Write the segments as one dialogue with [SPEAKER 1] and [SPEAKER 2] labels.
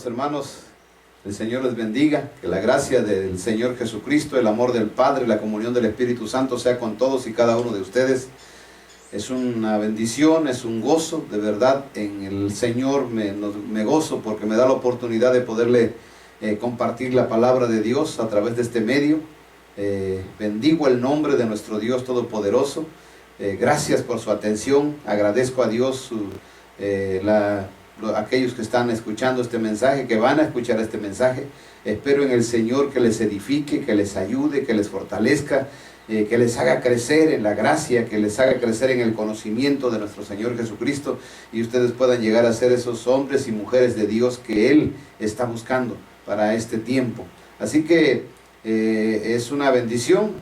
[SPEAKER 1] Amados hermanos, el Señor les bendiga, que la gracia del Señor Jesucristo, el amor del Padre, la comunión del Espíritu Santo sea con todos y cada uno de ustedes. Es una bendición, es un gozo, de verdad, en el Señor me gozo porque me da la oportunidad de poderle compartir la palabra de Dios a través de este medio. Bendigo el nombre de nuestro Dios Todopoderoso. Gracias por su atención, agradezco a Dios aquellos que están escuchando este mensaje, que van a escuchar este mensaje. Espero en el Señor que les edifique, que les ayude, que les fortalezca, que les haga crecer en la gracia, que les haga crecer en el conocimiento de nuestro Señor Jesucristo, y ustedes puedan llegar a ser esos hombres y mujeres de Dios que Él está buscando para este tiempo. Así que es una bendición.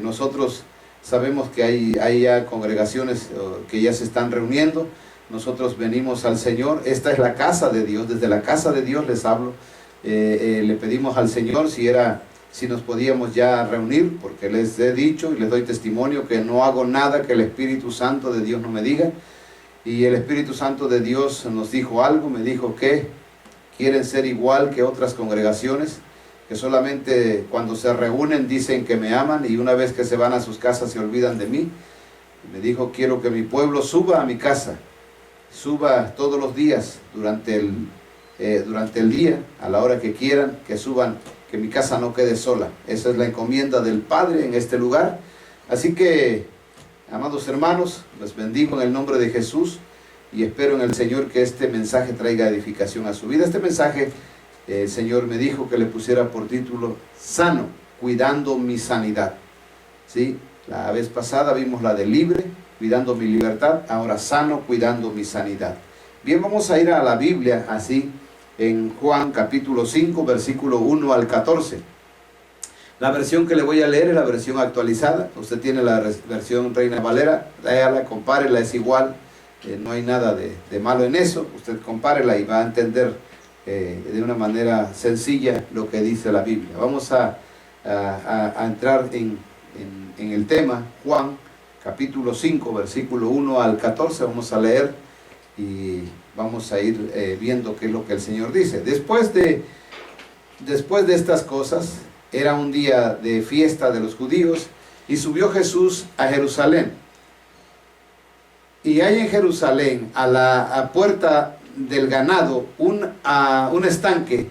[SPEAKER 1] Nosotros sabemos que hay ya congregaciones que ya se están reuniendo. Nosotros venimos al Señor. Esta es la casa de Dios. Desde la casa de Dios les hablo. Le pedimos al Señor si nos podíamos ya reunir, porque les he dicho y les doy testimonio que no hago nada que el Espíritu Santo de Dios no me diga. Y el Espíritu Santo de Dios nos dijo algo, me dijo que quieren ser igual que otras congregaciones, que solamente cuando se reúnen dicen que me aman y una vez que se van a sus casas se olvidan de mí. Me dijo, quiero que mi pueblo suba a mi casa, suba todos los días durante el día, a la hora que quieran, que suban, que mi casa no quede sola. Esa es la encomienda del Padre en este lugar. Así que, amados hermanos, les bendigo en el nombre de Jesús y espero en el Señor que este mensaje traiga edificación a su vida. Este mensaje, el Señor me dijo que le pusiera por título, Sano, cuidando mi sanidad. ¿Sí? La vez pasada vimos la de libre, cuidando mi libertad, ahora sano, cuidando mi sanidad. Bien, vamos a ir a la Biblia, así, en Juan capítulo 5, versículo 1 al 14. La versión que le voy a leer es la versión actualizada. Usted tiene la versión Reina Valera, léala, compárela, es igual. No hay nada de malo en eso. Usted compárela y va a entender de una manera sencilla lo que dice la Biblia. Vamos a entrar en el tema. Juan capítulo 5, versículo 1 al 14, vamos a leer y vamos a ir viendo qué es lo que el Señor dice. Después de estas cosas, era un día de fiesta de los judíos, y subió Jesús a Jerusalén. Y hay en Jerusalén, a la puerta del ganado, un estanque,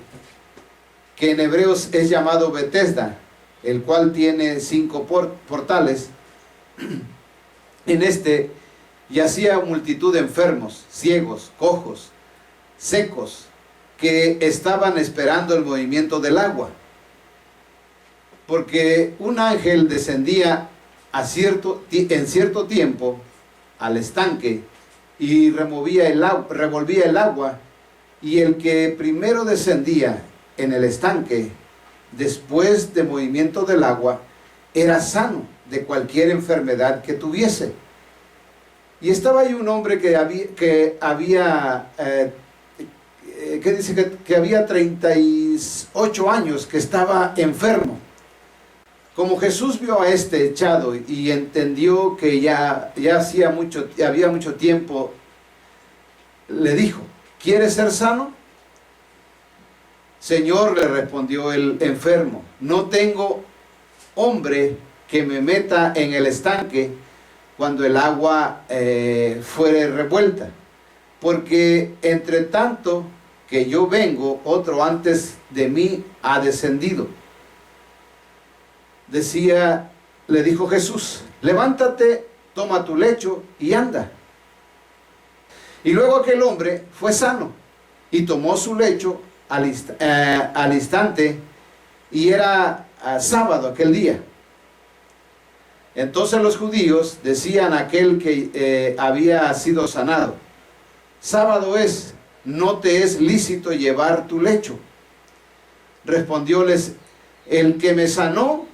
[SPEAKER 1] que en hebreos es llamado Betesda, el cual tiene 5 portales. En este yacía multitud de enfermos, ciegos, cojos, secos, que estaban esperando el movimiento del agua. Porque un ángel descendía en cierto tiempo al estanque y revolvía el agua, y el que primero descendía en el estanque, después de movimiento del agua, era sano de cualquier enfermedad que tuviese. Y estaba ahí un hombre que dice que había 38 años que estaba enfermo. Como Jesús vio a este echado y entendió que ya había mucho tiempo, le dijo, ¿quieres ser sano? Señor, le respondió el enfermo, no tengo hombre que me meta en el estanque cuando el agua fuere revuelta, porque entre tanto que yo vengo, otro antes de mí ha descendido. Le dijo Jesús, levántate, toma tu lecho y anda. Y luego aquel hombre fue sano y tomó su lecho al instante, y era sábado aquel día. Entonces los judíos decían a aquel que había sido sanado, sábado es, no te es lícito llevar tu lecho. Respondióles, el que me sanó,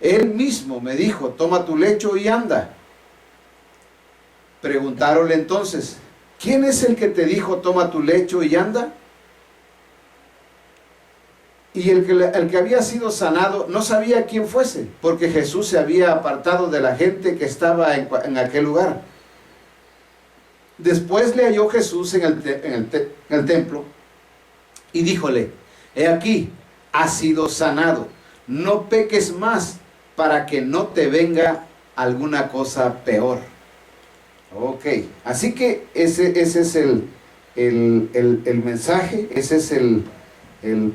[SPEAKER 1] él mismo me dijo, toma tu lecho y anda. Preguntáronle entonces, ¿quién es el que te dijo, toma tu lecho y anda? Y el que había sido sanado no sabía quién fuese, porque Jesús se había apartado de la gente que estaba en aquel lugar. Después le halló Jesús en el templo y díjole: he aquí, has sido sanado, no peques más para que no te venga alguna cosa peor. Ok, así que ese es el mensaje, ese es el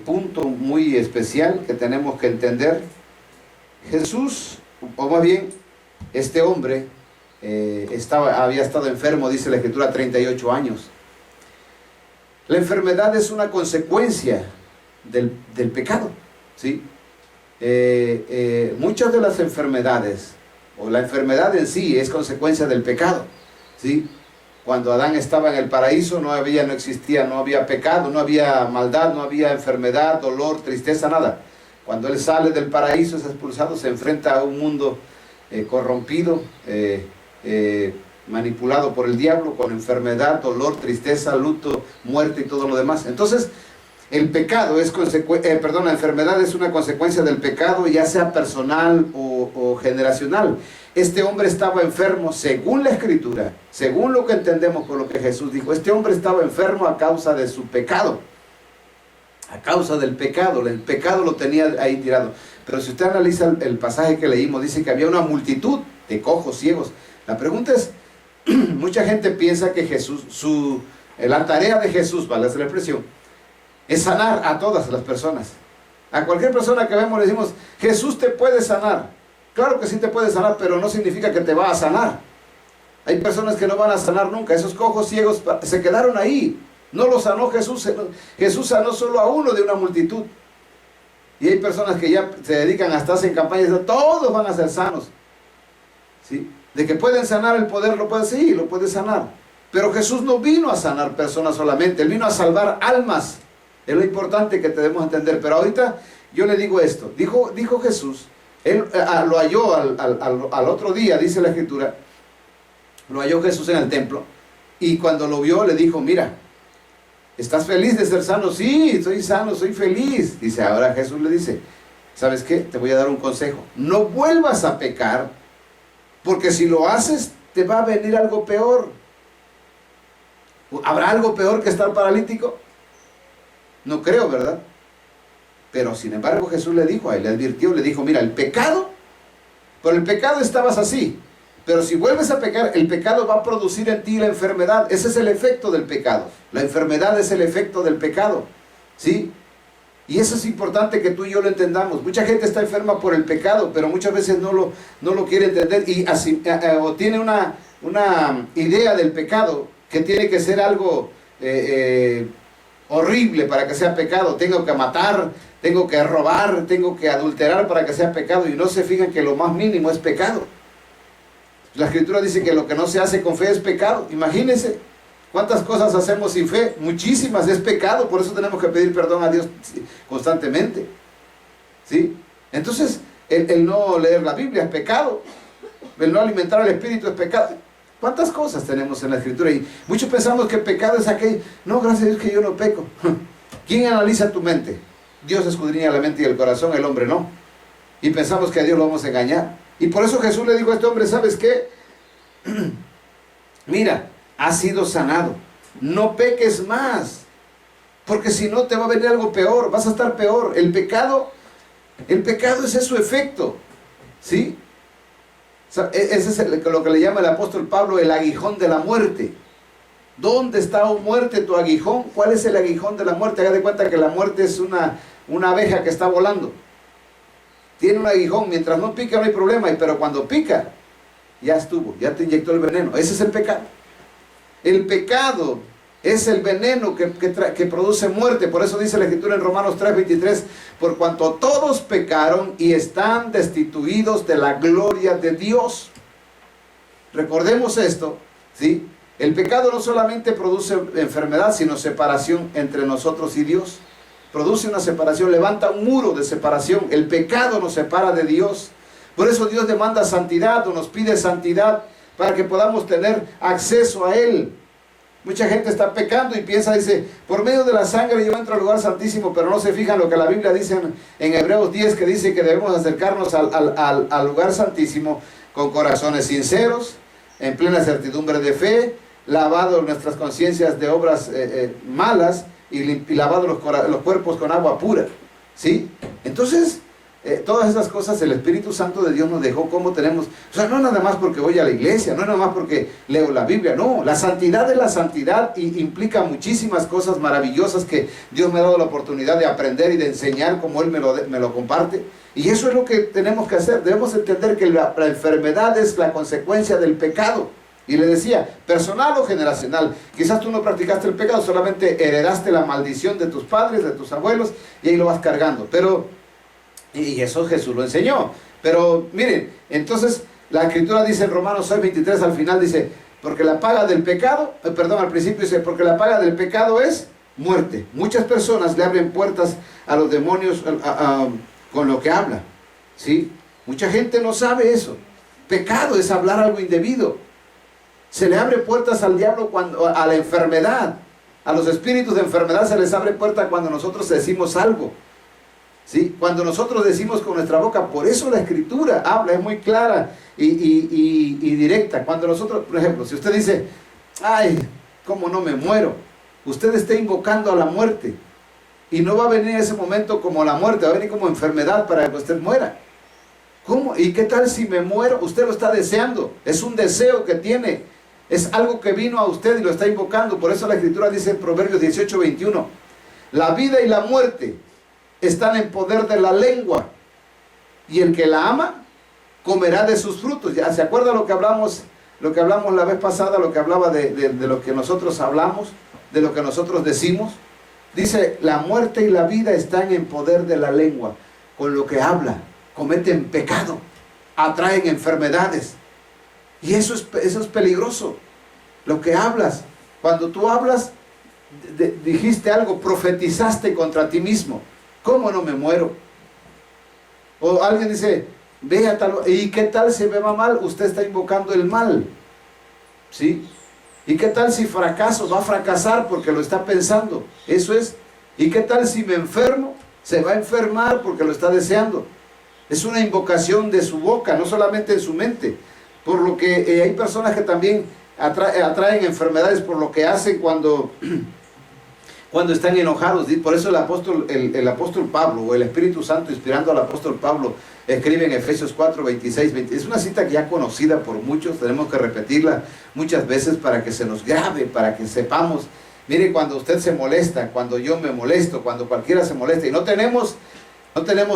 [SPEAKER 1] punto muy especial que tenemos que entender. Jesús, o más bien, este hombre había estado enfermo, dice la Escritura, 38 años. La enfermedad es una consecuencia del pecado, ¿sí? Muchas de las enfermedades, o la enfermedad en sí, es consecuencia del pecado, ¿sí? Cuando Adán estaba en el paraíso no existía, no había pecado, no había maldad, no había enfermedad, dolor, tristeza, nada. Cuando él sale del paraíso, es expulsado, se enfrenta a un mundo corrompido, manipulado por el diablo, con enfermedad, dolor, tristeza, luto, muerte y todo lo demás. Entonces, el pecado es la enfermedad es una consecuencia del pecado, ya sea personal o generacional. Este hombre estaba enfermo según la Escritura, según lo que entendemos por lo que Jesús dijo. Este hombre estaba enfermo a causa de su pecado, a causa del pecado. El pecado lo tenía ahí tirado. Pero si usted analiza el pasaje que leímos, dice que había una multitud de cojos, ciegos. La pregunta es, mucha gente piensa que la tarea de Jesús, vale la expresión, es sanar a todas las personas. A cualquier persona que vemos le decimos: Jesús te puede sanar. Claro que sí te puede sanar, pero no significa que te va a sanar. Hay personas que no van a sanar nunca. Esos cojos ciegos se quedaron ahí. No los sanó Jesús. Jesús sanó solo a uno de una multitud. Y hay personas que ya se dedican, hasta hacen campañas, todos van a ser sanos, ¿sí? De que pueden sanar, el poder lo puede, sí, lo puede sanar. Pero Jesús no vino a sanar personas solamente, Él vino a salvar almas. Es lo importante que debemos entender. Pero ahorita yo le digo esto. Dijo Jesús, Él lo halló al otro día, dice la Escritura, lo halló Jesús en el templo, y cuando lo vio le dijo: mira, ¿estás feliz de ser sano? Sí, estoy sano, soy feliz. Dice, ahora Jesús le dice: ¿sabes qué? Te voy a dar un consejo. No vuelvas a pecar, porque si lo haces, te va a venir algo peor. ¿Habrá algo peor que estar paralítico? No creo, ¿verdad? Pero sin embargo Jesús le dijo, le advirtió, le dijo: mira, el pecado, por el pecado estabas así, pero si vuelves a pecar, el pecado va a producir en ti la enfermedad. Ese es el efecto del pecado. La enfermedad es el efecto del pecado, ¿sí? Y eso es importante que tú y yo lo entendamos. Mucha gente está enferma por el pecado, pero muchas veces no lo quiere entender, y así, o tiene una idea del pecado que tiene que ser algo horrible para que sea pecado. Tengo que matar, tengo que robar, tengo que adulterar para que sea pecado, y no se fijan que lo más mínimo es pecado. La Escritura dice que lo que no se hace con fe es pecado. Imagínense cuántas cosas hacemos sin fe, muchísimas, es pecado. Por eso tenemos que pedir perdón a Dios constantemente, ¿sí? Entonces el no leer la Biblia es pecado, el no alimentar al Espíritu es pecado. ¿Cuántas cosas tenemos en la Escritura? Y muchos pensamos que pecado es aquello. No, gracias a Dios que yo no peco. ¿Quién analiza tu mente? Dios escudriña la mente y el corazón, el hombre no. Y pensamos que a Dios lo vamos a engañar. Y por eso Jesús le dijo a este hombre: ¿sabes qué? Mira, has sido sanado. No peques más, porque si no te va a venir algo peor, vas a estar peor. El pecado ese es su efecto, ¿sí? Ese es lo que le llama el apóstol Pablo el aguijón de la muerte. ¿Dónde está, oh muerte, tu aguijón? ¿Cuál es el aguijón de la muerte? Haga de cuenta que la muerte es una abeja que está volando. Tiene un aguijón, mientras no pica no hay problema, pero cuando pica, ya estuvo, ya te inyectó el veneno. Ese es el pecado. El pecado es el veneno que produce muerte. Por eso dice la Escritura en Romanos 3:23: por cuanto todos pecaron y están destituidos de la gloria de Dios. Recordemos esto, ¿sí? El pecado no solamente produce enfermedad, sino separación entre nosotros y Dios. Produce una separación, levanta un muro de separación. El pecado nos separa de Dios. Por eso Dios demanda santidad, o nos pide santidad, para que podamos tener acceso a Él. Mucha gente está pecando y piensa, dice, por medio de la sangre yo entro al lugar santísimo, pero no se fijan lo que la Biblia dice en Hebreos 10, que dice que debemos acercarnos al lugar santísimo con corazones sinceros, en plena certidumbre de fe, lavados nuestras conciencias de obras malas, y lavado los cuerpos con agua pura, ¿sí? Entonces, todas esas cosas el Espíritu Santo de Dios nos dejó como tenemos. O sea, no nada más porque voy a la iglesia, no nada más porque leo la Biblia, no. La santidad es la santidad y implica muchísimas cosas maravillosas que Dios me ha dado la oportunidad de aprender y de enseñar como Él me lo comparte. Y eso es lo que tenemos que hacer. Debemos entender que la enfermedad es la consecuencia del pecado. Y le decía, personal o generacional. Quizás tú no practicaste el pecado, solamente heredaste la maldición de tus padres, de tus abuelos, y ahí lo vas cargando. Y eso Jesús lo enseñó. Pero miren, entonces la Escritura dice en Romanos 6:23 al final dice, porque la paga del pecado, al principio dice, porque la paga del pecado es muerte. Muchas personas le abren puertas a los demonios con lo que habla, ¿sí? Mucha gente no sabe eso. Pecado es hablar algo indebido. Se le abre puertas al diablo a la enfermedad. A los espíritus de enfermedad se les abre puerta cuando nosotros decimos algo, ¿sí? Cuando nosotros decimos con nuestra boca. Por eso la Escritura habla, es muy clara y directa. Cuando nosotros, por ejemplo, si usted dice, ay, ¿cómo no me muero? Usted está invocando a la muerte. Y no va a venir ese momento como la muerte, va a venir como enfermedad para que usted muera. ¿Cómo? ¿Y qué tal si me muero? Usted lo está deseando. Es un deseo que tiene. Es algo que vino a usted y lo está invocando. Por eso la Escritura dice en Proverbios 18:21, la vida y la muerte están en poder de la lengua, y el que la ama comerá de sus frutos. ¿Ya se acuerda lo que hablamos la vez pasada? Lo que hablaba de lo que nosotros hablamos, de lo que nosotros decimos. Dice, la muerte y la vida están en poder de la lengua. Con lo que habla, cometen pecado, atraen enfermedades. Y eso es peligroso. Lo que hablas, cuando tú hablas, dijiste algo, profetizaste contra ti mismo. ¿Cómo no me muero? O alguien dice, vea tal, ¿y qué tal si me va mal? Usted está invocando el mal, ¿sí? ¿Y qué tal si fracaso? Va a fracasar porque lo está pensando. Eso es. ¿Y qué tal si me enfermo? Se va a enfermar porque lo está deseando. Es una invocación de su boca, no solamente en su mente. Por lo que hay personas que también atraen enfermedades por lo que hacen cuando están enojados. Por eso el apóstol Pablo, o el Espíritu Santo inspirando al apóstol Pablo, escribe en Efesios 4:26, 20. Es una cita que ya conocida por muchos, tenemos que repetirla muchas veces para que se nos grabe, para que sepamos. Mire, cuando usted se molesta, cuando yo me molesto, cuando cualquiera se molesta, y no tenemos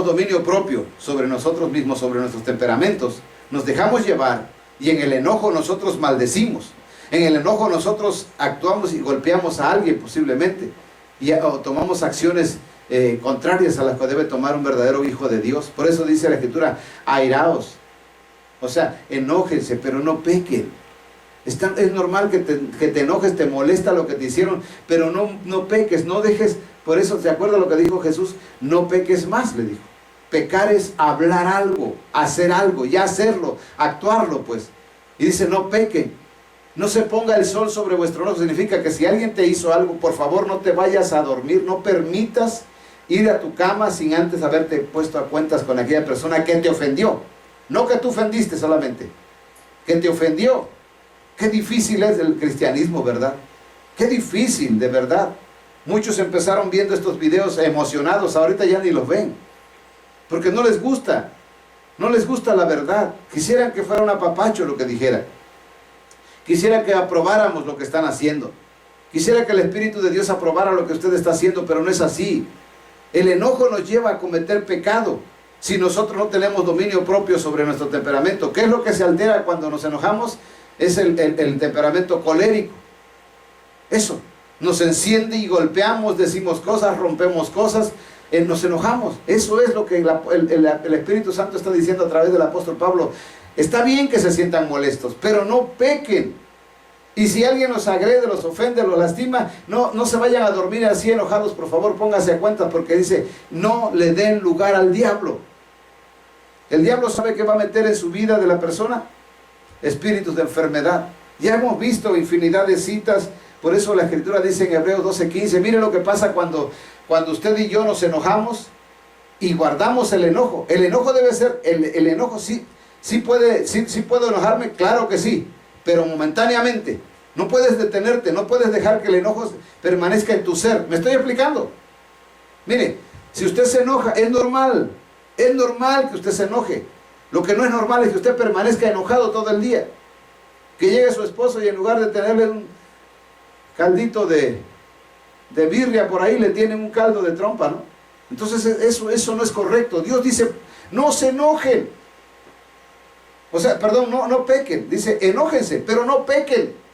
[SPEAKER 1] dominio propio sobre nosotros mismos, sobre nuestros temperamentos, nos dejamos llevar, y en el enojo nosotros maldecimos. En el enojo nosotros actuamos y golpeamos a alguien posiblemente, o tomamos acciones contrarias a las que debe tomar un verdadero hijo de Dios. Por eso dice la Escritura, airaos, o sea, enójense, pero no pequen. Es normal que te enojes, te molesta lo que te hicieron, pero no peques, no dejes. Por eso, ¿se acuerda lo que dijo Jesús? No peques más, le dijo. Pecar es hablar algo, hacer algo, ya hacerlo, actuarlo, pues. Y dice, no pequen. No se ponga el sol sobre vuestro enojo. Significa que si alguien te hizo algo, por favor no te vayas a dormir, no permitas ir a tu cama sin antes haberte puesto a cuentas con aquella persona que te ofendió. No que tú ofendiste solamente, que te ofendió. Qué difícil es el cristianismo, ¿verdad? Qué difícil, de verdad. Muchos empezaron viendo estos videos emocionados, ahorita ya ni los ven, porque no les gusta la verdad. Quisieran que fuera un apapacho lo que dijera. Quisiera que aprobáramos lo que están haciendo. Quisiera que el Espíritu de Dios aprobara lo que usted está haciendo, pero no es así. El enojo nos lleva a cometer pecado si nosotros no tenemos dominio propio sobre nuestro temperamento. ¿Qué es lo que se altera cuando nos enojamos? Es el temperamento colérico. Eso, nos enciende y golpeamos, decimos cosas, rompemos cosas, nos enojamos. Eso es lo que el Espíritu Santo está diciendo a través del apóstol Pablo. Está bien que se sientan molestos, pero no pequen. Y si alguien los agrede, los ofende, los lastima, no se vayan a dormir así enojados, por favor, póngase a cuenta, porque dice, no le den lugar al diablo. El diablo sabe que va a meter en su vida de la persona espíritus de enfermedad. Ya hemos visto infinidad de citas, por eso la Escritura dice en Hebreos 12:15, mire lo que pasa cuando usted y yo nos enojamos y guardamos el enojo. El enojo debe ser, el enojo sí puedo enojarme, claro que sí, pero momentáneamente. No puedes detenerte, no puedes dejar que el enojo permanezca en tu ser. ¿Me estoy explicando? Mire, si usted se enoja, es normal que usted se enoje. Lo que no es normal es que usted permanezca enojado todo el día. Que llegue su esposo y en lugar de tenerle un caldito de birria por ahí, le tienen un caldo de trompa, ¿no? Entonces eso no es correcto. Dios dice, no se enojen. O sea, perdón, no pequen. Dice, enójense, pero no pequen.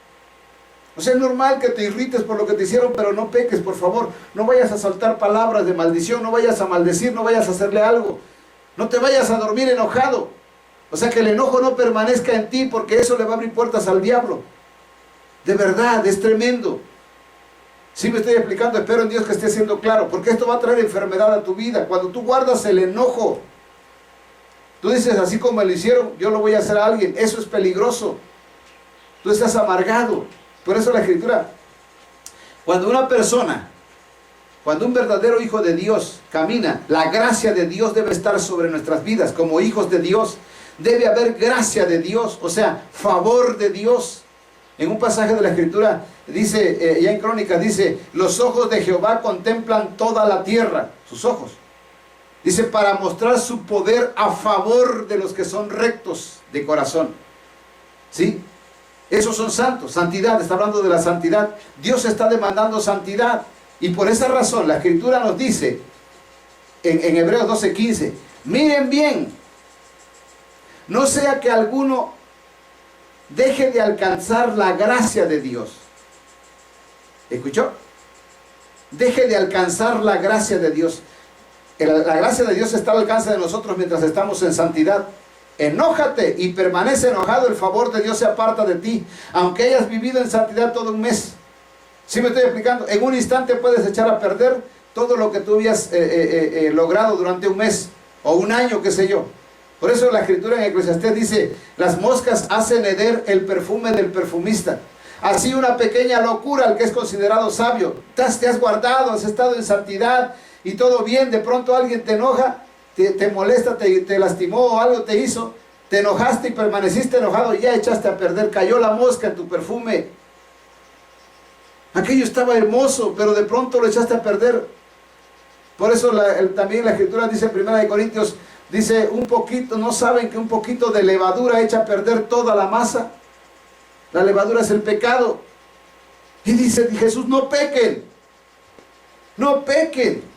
[SPEAKER 1] O sea, es normal que te irrites por lo que te hicieron, pero no peques, por favor. No vayas a soltar palabras de maldición, no vayas a maldecir, no vayas a hacerle algo. No te vayas a dormir enojado. O sea, que el enojo no permanezca en ti, porque eso le va a abrir puertas al diablo. De verdad, es tremendo. Sí me estoy explicando, espero en Dios que esté siendo claro, porque esto va a traer enfermedad a tu vida. Cuando tú guardas el enojo, tú dices, así como me lo hicieron, yo lo voy a hacer a alguien. Eso es peligroso. Tú estás amargado. Por eso la Escritura, cuando una persona, cuando un verdadero hijo de Dios camina, la gracia de Dios debe estar sobre nuestras vidas. Como hijos de Dios, debe haber gracia de Dios, o sea, favor de Dios. En un pasaje de la Escritura dice, ya en Crónicas dice, los ojos de Jehová contemplan toda la tierra, sus ojos. Dice, para mostrar su poder a favor de los que son rectos de corazón. ¿Sí? Esos son santos, santidad, está hablando de la santidad. Dios está demandando santidad. Y por esa razón la Escritura nos dice, en Hebreos 12:15, miren bien, no sea que alguno deje de alcanzar la gracia de Dios. ¿Escuchó? Deje de alcanzar la gracia de Dios. La gracia de Dios está al alcance de nosotros mientras estamos en santidad. Enójate y permanece enojado, el favor de Dios se aparta de ti, aunque hayas vivido en santidad todo un mes. ¿Sí me estoy explicando? En un instante puedes echar a perder todo lo que tú habías logrado durante un mes o un año, qué sé yo. Por eso la Escritura en Eclesiastés dice, las moscas hacen heder el perfume del perfumista. Así una pequeña locura al que es considerado sabio. Te has guardado, has estado en santidad y todo bien, de pronto alguien te enoja, te molesta, te lastimó o algo te hizo, te enojaste y permaneciste enojado, ya echaste a perder, cayó la mosca en tu perfume. Aquello estaba hermoso, pero de pronto lo echaste a perder. Por eso también la Escritura dice en 1 Corintios, dice, un poquito, ¿no saben que un poquito de levadura echa a perder toda la masa? La levadura es el pecado. Y dice Jesús, no pequen, no pequen.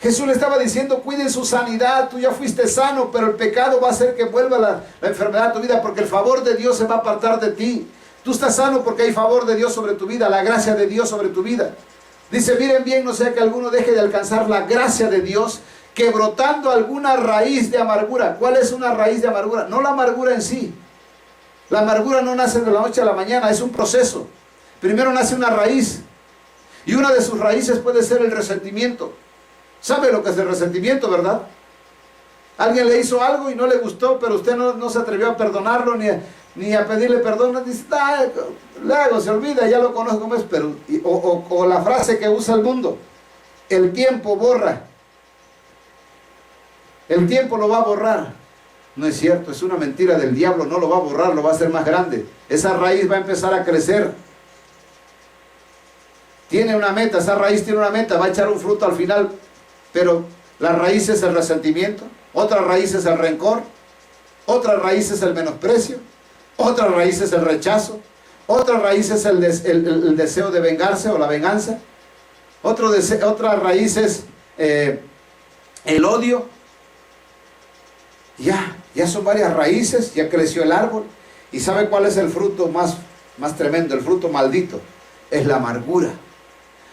[SPEAKER 1] Jesús le estaba diciendo, cuiden su sanidad, tú ya fuiste sano, pero el pecado va a hacer que vuelva la enfermedad a tu vida, porque el favor de Dios se va a apartar de ti. Tú estás sano porque hay favor de Dios sobre tu vida, la gracia de Dios sobre tu vida. Dice, miren bien, no sea que alguno deje de alcanzar la gracia de Dios, que brotando alguna raíz de amargura. ¿Cuál es una raíz de amargura? No la amargura en sí. La amargura no nace de la noche a la mañana, es un proceso. Primero nace una raíz, y una de sus raíces puede ser el resentimiento. ¿Sabe lo que es el resentimiento, verdad? Alguien le hizo algo y no le gustó, pero usted no se atrevió a perdonarlo ni a pedirle perdón. Dice, le hago, se olvida, ya lo conozco como es. Pero, o la frase que usa el mundo, el tiempo borra. El tiempo lo va a borrar. No es cierto, es una mentira del diablo, no lo va a borrar, lo va a hacer más grande. Esa raíz va a empezar a crecer. Tiene una meta, esa raíz tiene una meta, va a echar un fruto al final. Pero la raíz es el resentimiento, otra raíz es el rencor, otra raíz es el menosprecio, otra raíz es el rechazo, otra raíz es el deseo de vengarse o la venganza, otra raíz es el odio. Ya son varias raíces, ya creció el árbol. ¿Y sabe cuál es el fruto más tremendo? El fruto maldito es la amargura.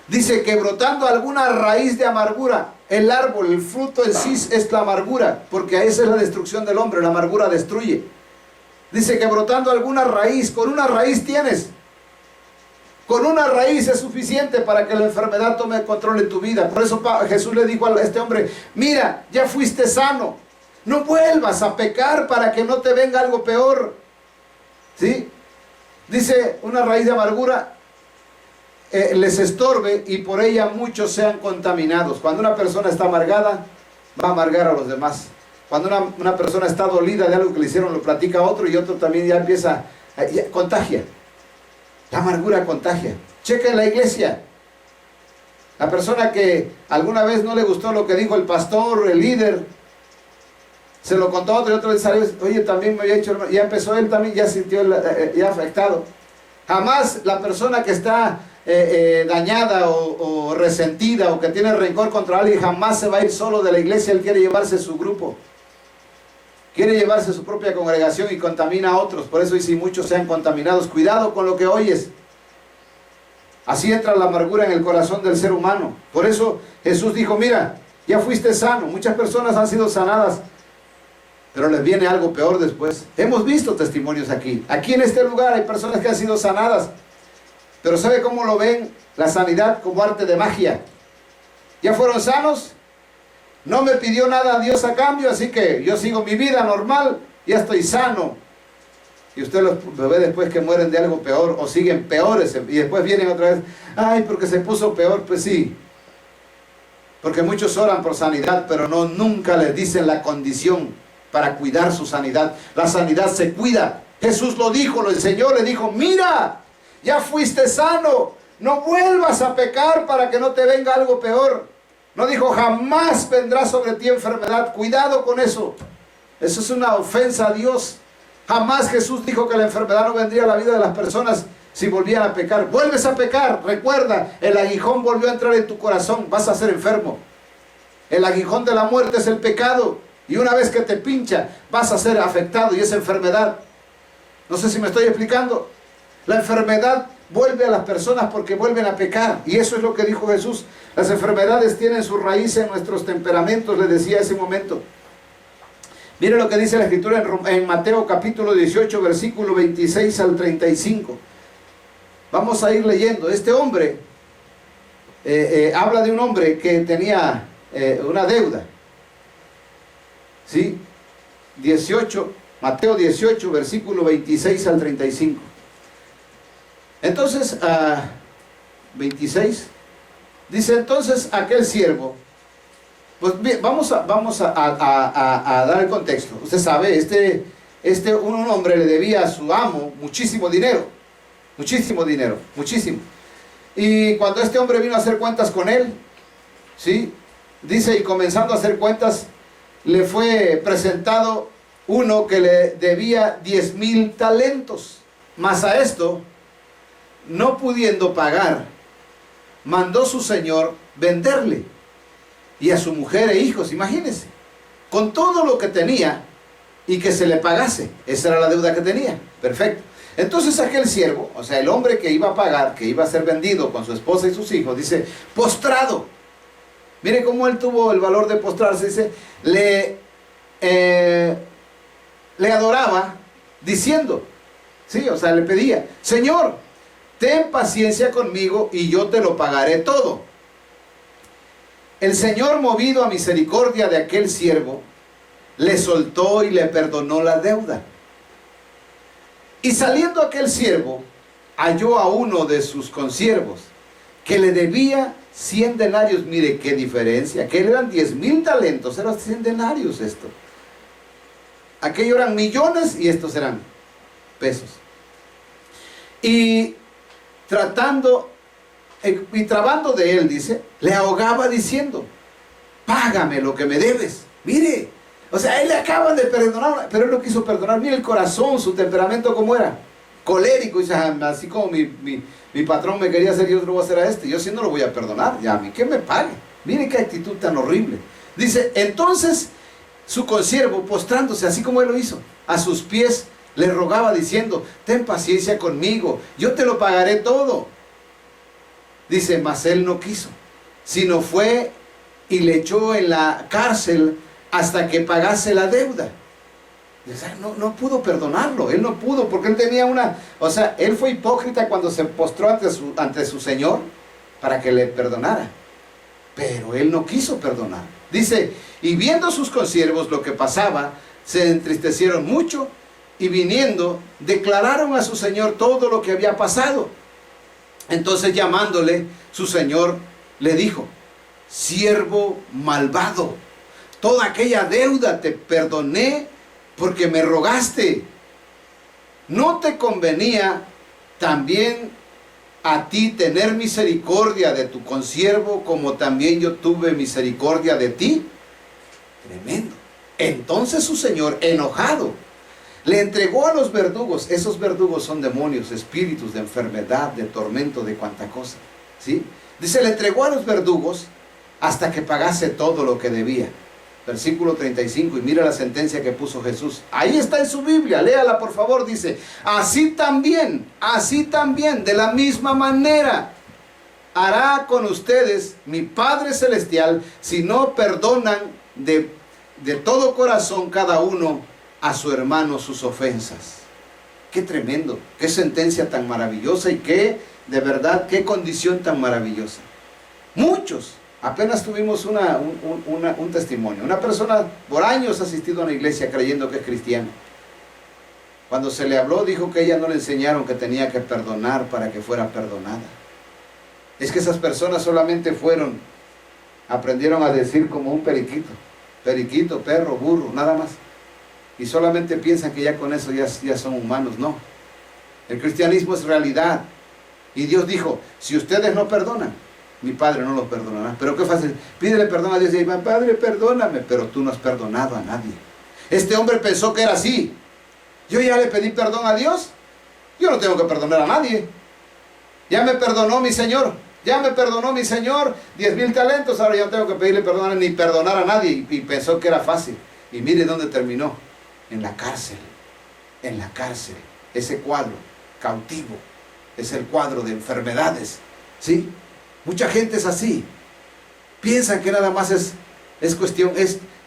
[SPEAKER 1] Dice que brotando alguna raíz de amargura, el árbol, el fruto en sí es la amargura, porque esa es la destrucción del hombre, la amargura destruye. Dice que brotando alguna raíz, con una raíz tienes. Con una raíz es suficiente para que la enfermedad tome control en tu vida. Por eso Jesús le dijo a este hombre, mira, ya fuiste sano, no vuelvas a pecar para que no te venga algo peor. ¿Sí? Dice, una raíz de amargura les estorbe y por ella muchos sean contaminados. Cuando una persona está amargada, va a amargar a los demás. Cuando una persona está dolida de algo que le hicieron, lo platica a otro y otro también ya empieza, contagia. La amargura contagia. Checa en la iglesia. La persona que alguna vez no le gustó lo que dijo el pastor, el líder, se lo contó a otro y otro le salió, oye, también me había hecho, ya empezó él también, ya sintió, ya afectado. Jamás la persona que está dañada o resentida o que tiene rencor contra alguien, jamás se va a ir solo de la iglesia. Él quiere llevarse su grupo, quiere llevarse su propia congregación y contamina a otros. Por eso dice, muchos sean contaminados. Cuidado con lo que oyes. Así entra la amargura en el corazón del ser humano. Por eso Jesús dijo, mira, ya fuiste sano. Muchas personas han sido sanadas, pero les viene algo peor después. Hemos visto testimonios aquí. Aquí en este lugar hay personas que han sido sanadas, pero ¿sabe cómo lo ven? La sanidad como arte de magia. Ya fueron sanos, no me pidió nada a Dios a cambio, así que yo sigo mi vida normal, ya estoy sano. Y usted los ve después que mueren de algo peor o siguen peores y después vienen otra vez, ay, porque se puso peor. Pues sí, porque muchos oran por sanidad, pero nunca les dicen la condición para cuidar su sanidad. La sanidad se cuida. Jesús lo dijo, lo enseñó, le dijo, mira, ya fuiste sano, no vuelvas a pecar para que no te venga algo peor. No dijo, jamás vendrá sobre ti enfermedad. Cuidado con eso. Eso es una ofensa a Dios. Jamás Jesús dijo que la enfermedad no vendría a la vida de las personas si volvían a pecar. Vuelves a pecar, recuerda, el aguijón volvió a entrar en tu corazón, vas a ser enfermo. El aguijón de la muerte es el pecado. Y una vez que te pincha, vas a ser afectado y es enfermedad. No sé si me estoy explicando. La enfermedad vuelve a las personas porque vuelven a pecar. Y eso es lo que dijo Jesús. Las enfermedades tienen su raíz en nuestros temperamentos, le decía ese momento. Mire lo que dice la Escritura en Mateo capítulo 18, versículo 26 al 35. Vamos a ir leyendo. Este hombre, habla de un hombre que tenía una deuda. ¿Sí? Mateo 18, versículo 26 al 35. Entonces, 26, dice, entonces aquel siervo, pues bien, vamos a dar el contexto. Usted sabe, un hombre le debía a su amo muchísimo dinero. Y cuando este hombre vino a hacer cuentas con él, ¿sí? Dice, y comenzando a hacer cuentas, le fue presentado uno que le debía 10,000 talentos. Mas a esto, no pudiendo pagar, mandó su señor venderle, y a su mujer e hijos, imagínense, con todo lo que tenía, y que se le pagase. Esa era la deuda que tenía. Perfecto. Entonces aquel siervo, o sea, el hombre que iba a pagar, que iba a ser vendido con su esposa y sus hijos, dice, postrado. Mire cómo él tuvo el valor de postrarse. Dice, le adoraba diciendo, sí, o sea, le pedía, Señor, ten paciencia conmigo y yo te lo pagaré todo. El Señor, movido a misericordia de aquel siervo, le soltó y le perdonó la deuda. Y saliendo aquel siervo, halló a uno de sus consiervos que le debía 100 denarios. Mire qué diferencia. Aquel eran 10,000 talentos, eran 100 denarios esto. Aquellos eran millones y estos eran pesos. Y trabando de él, dice, le ahogaba diciendo, págame lo que me debes. Mire, o sea, él le acaban de perdonar, pero él no quiso perdonar. Mire el corazón, su temperamento cómo era, colérico. Dice, así como mi patrón me quería hacer, yo no voy a hacer a este, yo sí no lo voy a perdonar, ya a mí que me pague. Mire qué actitud tan horrible. Dice, entonces su consiervo, postrándose así como él lo hizo, a sus pies le rogaba diciendo, ten paciencia conmigo, yo te lo pagaré todo. Dice, mas él no quiso, sino fue y le echó en la cárcel hasta que pagase la deuda. O sea, no pudo perdonarlo, él no pudo, porque él tenía o sea, él fue hipócrita cuando se postró ante su Señor para que le perdonara, pero él no quiso perdonar. Dice, y viendo sus consiervos lo que pasaba, se entristecieron mucho, y viniendo, declararon a su Señor todo lo que había pasado. Entonces llamándole, su Señor le dijo, siervo malvado, toda aquella deuda te perdoné porque me rogaste. ¿No te convenía también a ti tener misericordia de tu consiervo, como también yo tuve misericordia de ti. Tremendo. Entonces su señor, enojado, le entregó a los verdugos. Esos verdugos son demonios, espíritus de enfermedad, de tormento, de cuanta cosa, ¿sí? Dice, le entregó a los verdugos hasta que pagase todo lo que debía. Versículo 35, y mira la sentencia que puso Jesús. Ahí está en su Biblia, léala por favor. Dice, así también, de la misma manera, hará con ustedes mi Padre Celestial, si no perdonan de todo corazón cada uno a su hermano sus ofensas. Qué tremendo, qué sentencia tan maravillosa, y qué, de verdad, qué condición tan maravillosa. Muchos, apenas tuvimos un testimonio. Una persona por años ha asistido a una iglesia creyendo que es cristiana. Cuando se le habló, dijo que ella no le enseñaron que tenía que perdonar para que fuera perdonada. Es que esas personas solamente aprendieron a decir como un periquito. Periquito, perro, burro, nada más. Y solamente piensan que ya con eso ya son humanos. No. El cristianismo es realidad. Y Dios dijo, si ustedes no perdonan, mi Padre no los perdonará. Pero qué fácil, pídele perdón a Dios y dice, Padre, perdóname. Pero tú no has perdonado a nadie. Este hombre pensó que era así. Yo ya le pedí perdón a Dios. Yo no tengo que perdonar a nadie. Ya me perdonó mi Señor. Ya me perdonó mi Señor 10,000 talentos. Ahora yo no tengo que pedirle perdón ni perdonar a nadie. Y pensó que era fácil. Y mire dónde terminó. En la cárcel. En la cárcel. Ese cuadro cautivo es el cuadro de enfermedades. ¿Sí? Mucha gente es así. Piensan que nada más es cuestión.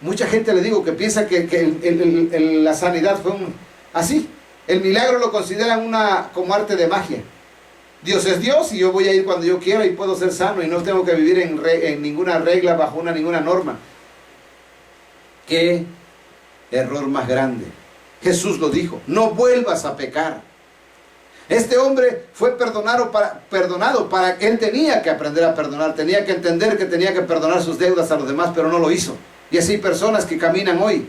[SPEAKER 1] Mucha gente, le digo, que piensa que la sanidad fue así. El milagro lo consideran como arte de magia. Dios es Dios y yo voy a ir cuando yo quiera y puedo ser sano y no tengo que vivir en ninguna regla, bajo ninguna norma. Qué error más grande. Jesús lo dijo, no vuelvas a pecar. Este hombre fue perdonado para que él tenía que aprender a perdonar, tenía que entender que tenía que perdonar sus deudas a los demás, pero no lo hizo. Y así hay personas que caminan hoy,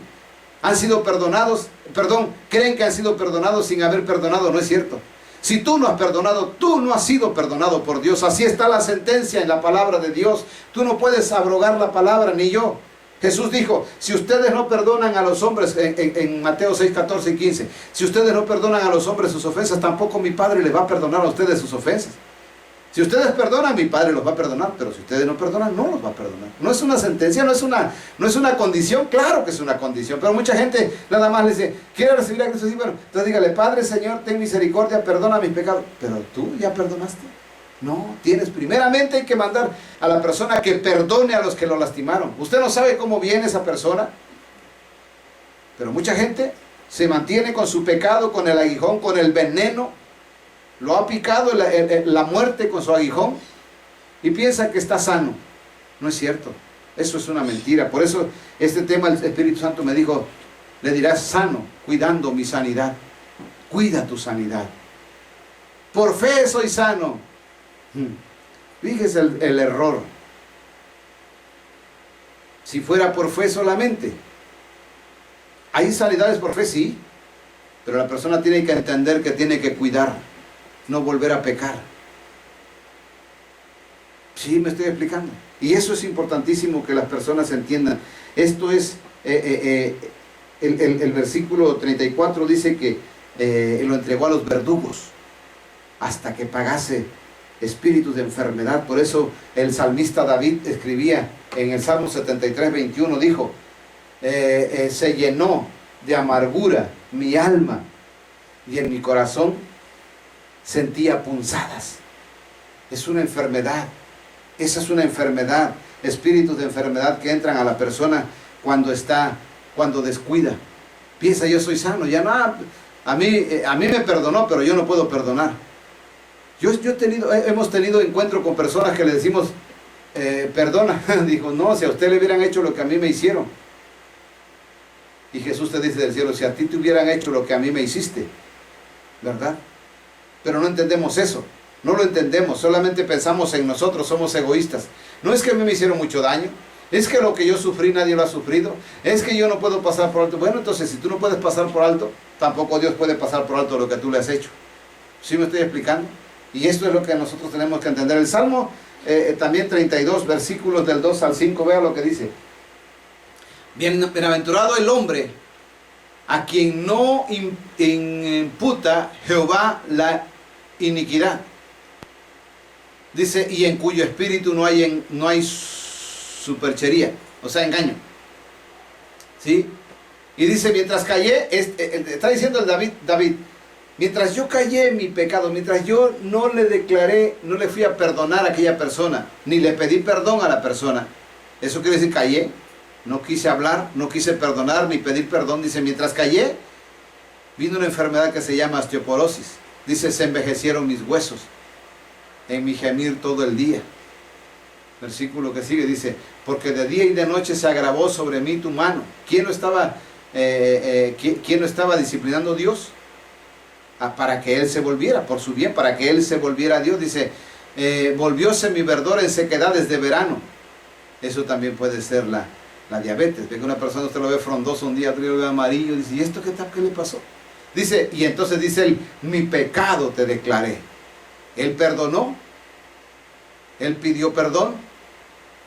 [SPEAKER 1] han sido perdonados, creen que han sido perdonados sin haber perdonado. No es cierto. Si tú no has perdonado, tú no has sido perdonado por Dios. Así está la sentencia en la palabra de Dios. Tú no puedes abrogar la palabra, ni yo. Jesús dijo, si ustedes no perdonan a los hombres, en Mateo 6, 14 y 15, si ustedes no perdonan a los hombres sus ofensas, tampoco mi Padre les va a perdonar a ustedes sus ofensas. Si ustedes perdonan, mi Padre los va a perdonar, pero si ustedes no perdonan, no los va a perdonar. No es una sentencia, no es una condición. Claro que es una condición, pero mucha gente nada más le dice, ¿quiere recibir a Cristo? Sí, bueno, entonces dígale, Padre, Señor, ten misericordia, perdona mis pecados. Pero tú ya perdonaste. No, primeramente hay que mandar a la persona que perdone a los que lo lastimaron. Usted no sabe cómo viene esa persona, pero mucha gente se mantiene con su pecado, con el aguijón, con el veneno. Lo ha picado la muerte con su aguijón y piensa que está sano. No es cierto. Eso es una mentira. Por eso este tema el Espíritu Santo me dijo, le dirás sano, cuidando mi sanidad. Cuida tu sanidad. Por fe soy sano. Fíjese el error. Si fuera por fe solamente. Hay sanidades por fe, sí. Pero la persona tiene que entender que tiene que cuidar. No volver a pecar. Sí, me estoy explicando. Y eso es importantísimo que las personas entiendan. Esto es, el versículo 34 dice que lo entregó a los verdugos hasta que pagase espíritus de enfermedad. Por eso el salmista David escribía en el Salmo 73, 21, dijo, se llenó de amargura mi alma y en mi corazón sentía punzadas. Es una enfermedad. Esa es una enfermedad. Espíritus de enfermedad que entran a la persona cuando descuida. Piensa, yo soy sano. Ya no, a mí me perdonó, pero yo no puedo perdonar. Hemos tenido encuentro con personas que le decimos, perdona. Dijo, no, si a usted le hubieran hecho lo que a mí me hicieron. Y Jesús te dice del cielo, si a ti te hubieran hecho lo que a mí me hiciste, ¿verdad? Pero no entendemos eso, no lo entendemos, solamente pensamos en nosotros, somos egoístas. No es que a mí me hicieron mucho daño, es que lo que yo sufrí nadie lo ha sufrido, es que yo no puedo pasar por alto. Bueno, entonces si tú no puedes pasar por alto, tampoco Dios puede pasar por alto lo que tú le has hecho. ¿Sí me estoy explicando? Y esto es lo que nosotros tenemos que entender. El Salmo también 32, versículos del 2 al 5, vea lo que dice. Bienaventurado el hombre a quien no imputa Jehová la iniquidad. Dice, y en cuyo espíritu no hay superchería, o sea, engaño. ¿Sí? Y dice, mientras callé, está diciendo el David, mientras yo callé mi pecado, mientras yo no le declaré, no le fui a perdonar a aquella persona, ni le pedí perdón a la persona. Eso quiere decir callé, no quise hablar, no quise perdonar, ni pedir perdón. Dice, mientras callé, vino una enfermedad que se llama osteoporosis. Dice, se envejecieron mis huesos en mi gemir todo el día. Versículo que sigue dice, porque de día y de noche se agravó sobre mí tu mano. ¿Quién no estaba disciplinando a Dios? Para que Él se volviera, por su bien, para que Él se volviera a Dios. Dice, volvióse mi verdor en sequedades de verano. Eso también puede ser la diabetes. Ve que una persona usted lo ve frondoso un día, otro día lo ve amarillo, dice, ¿y esto qué le pasó? Dice, y entonces dice él, mi pecado te declaré. Él perdonó, él pidió perdón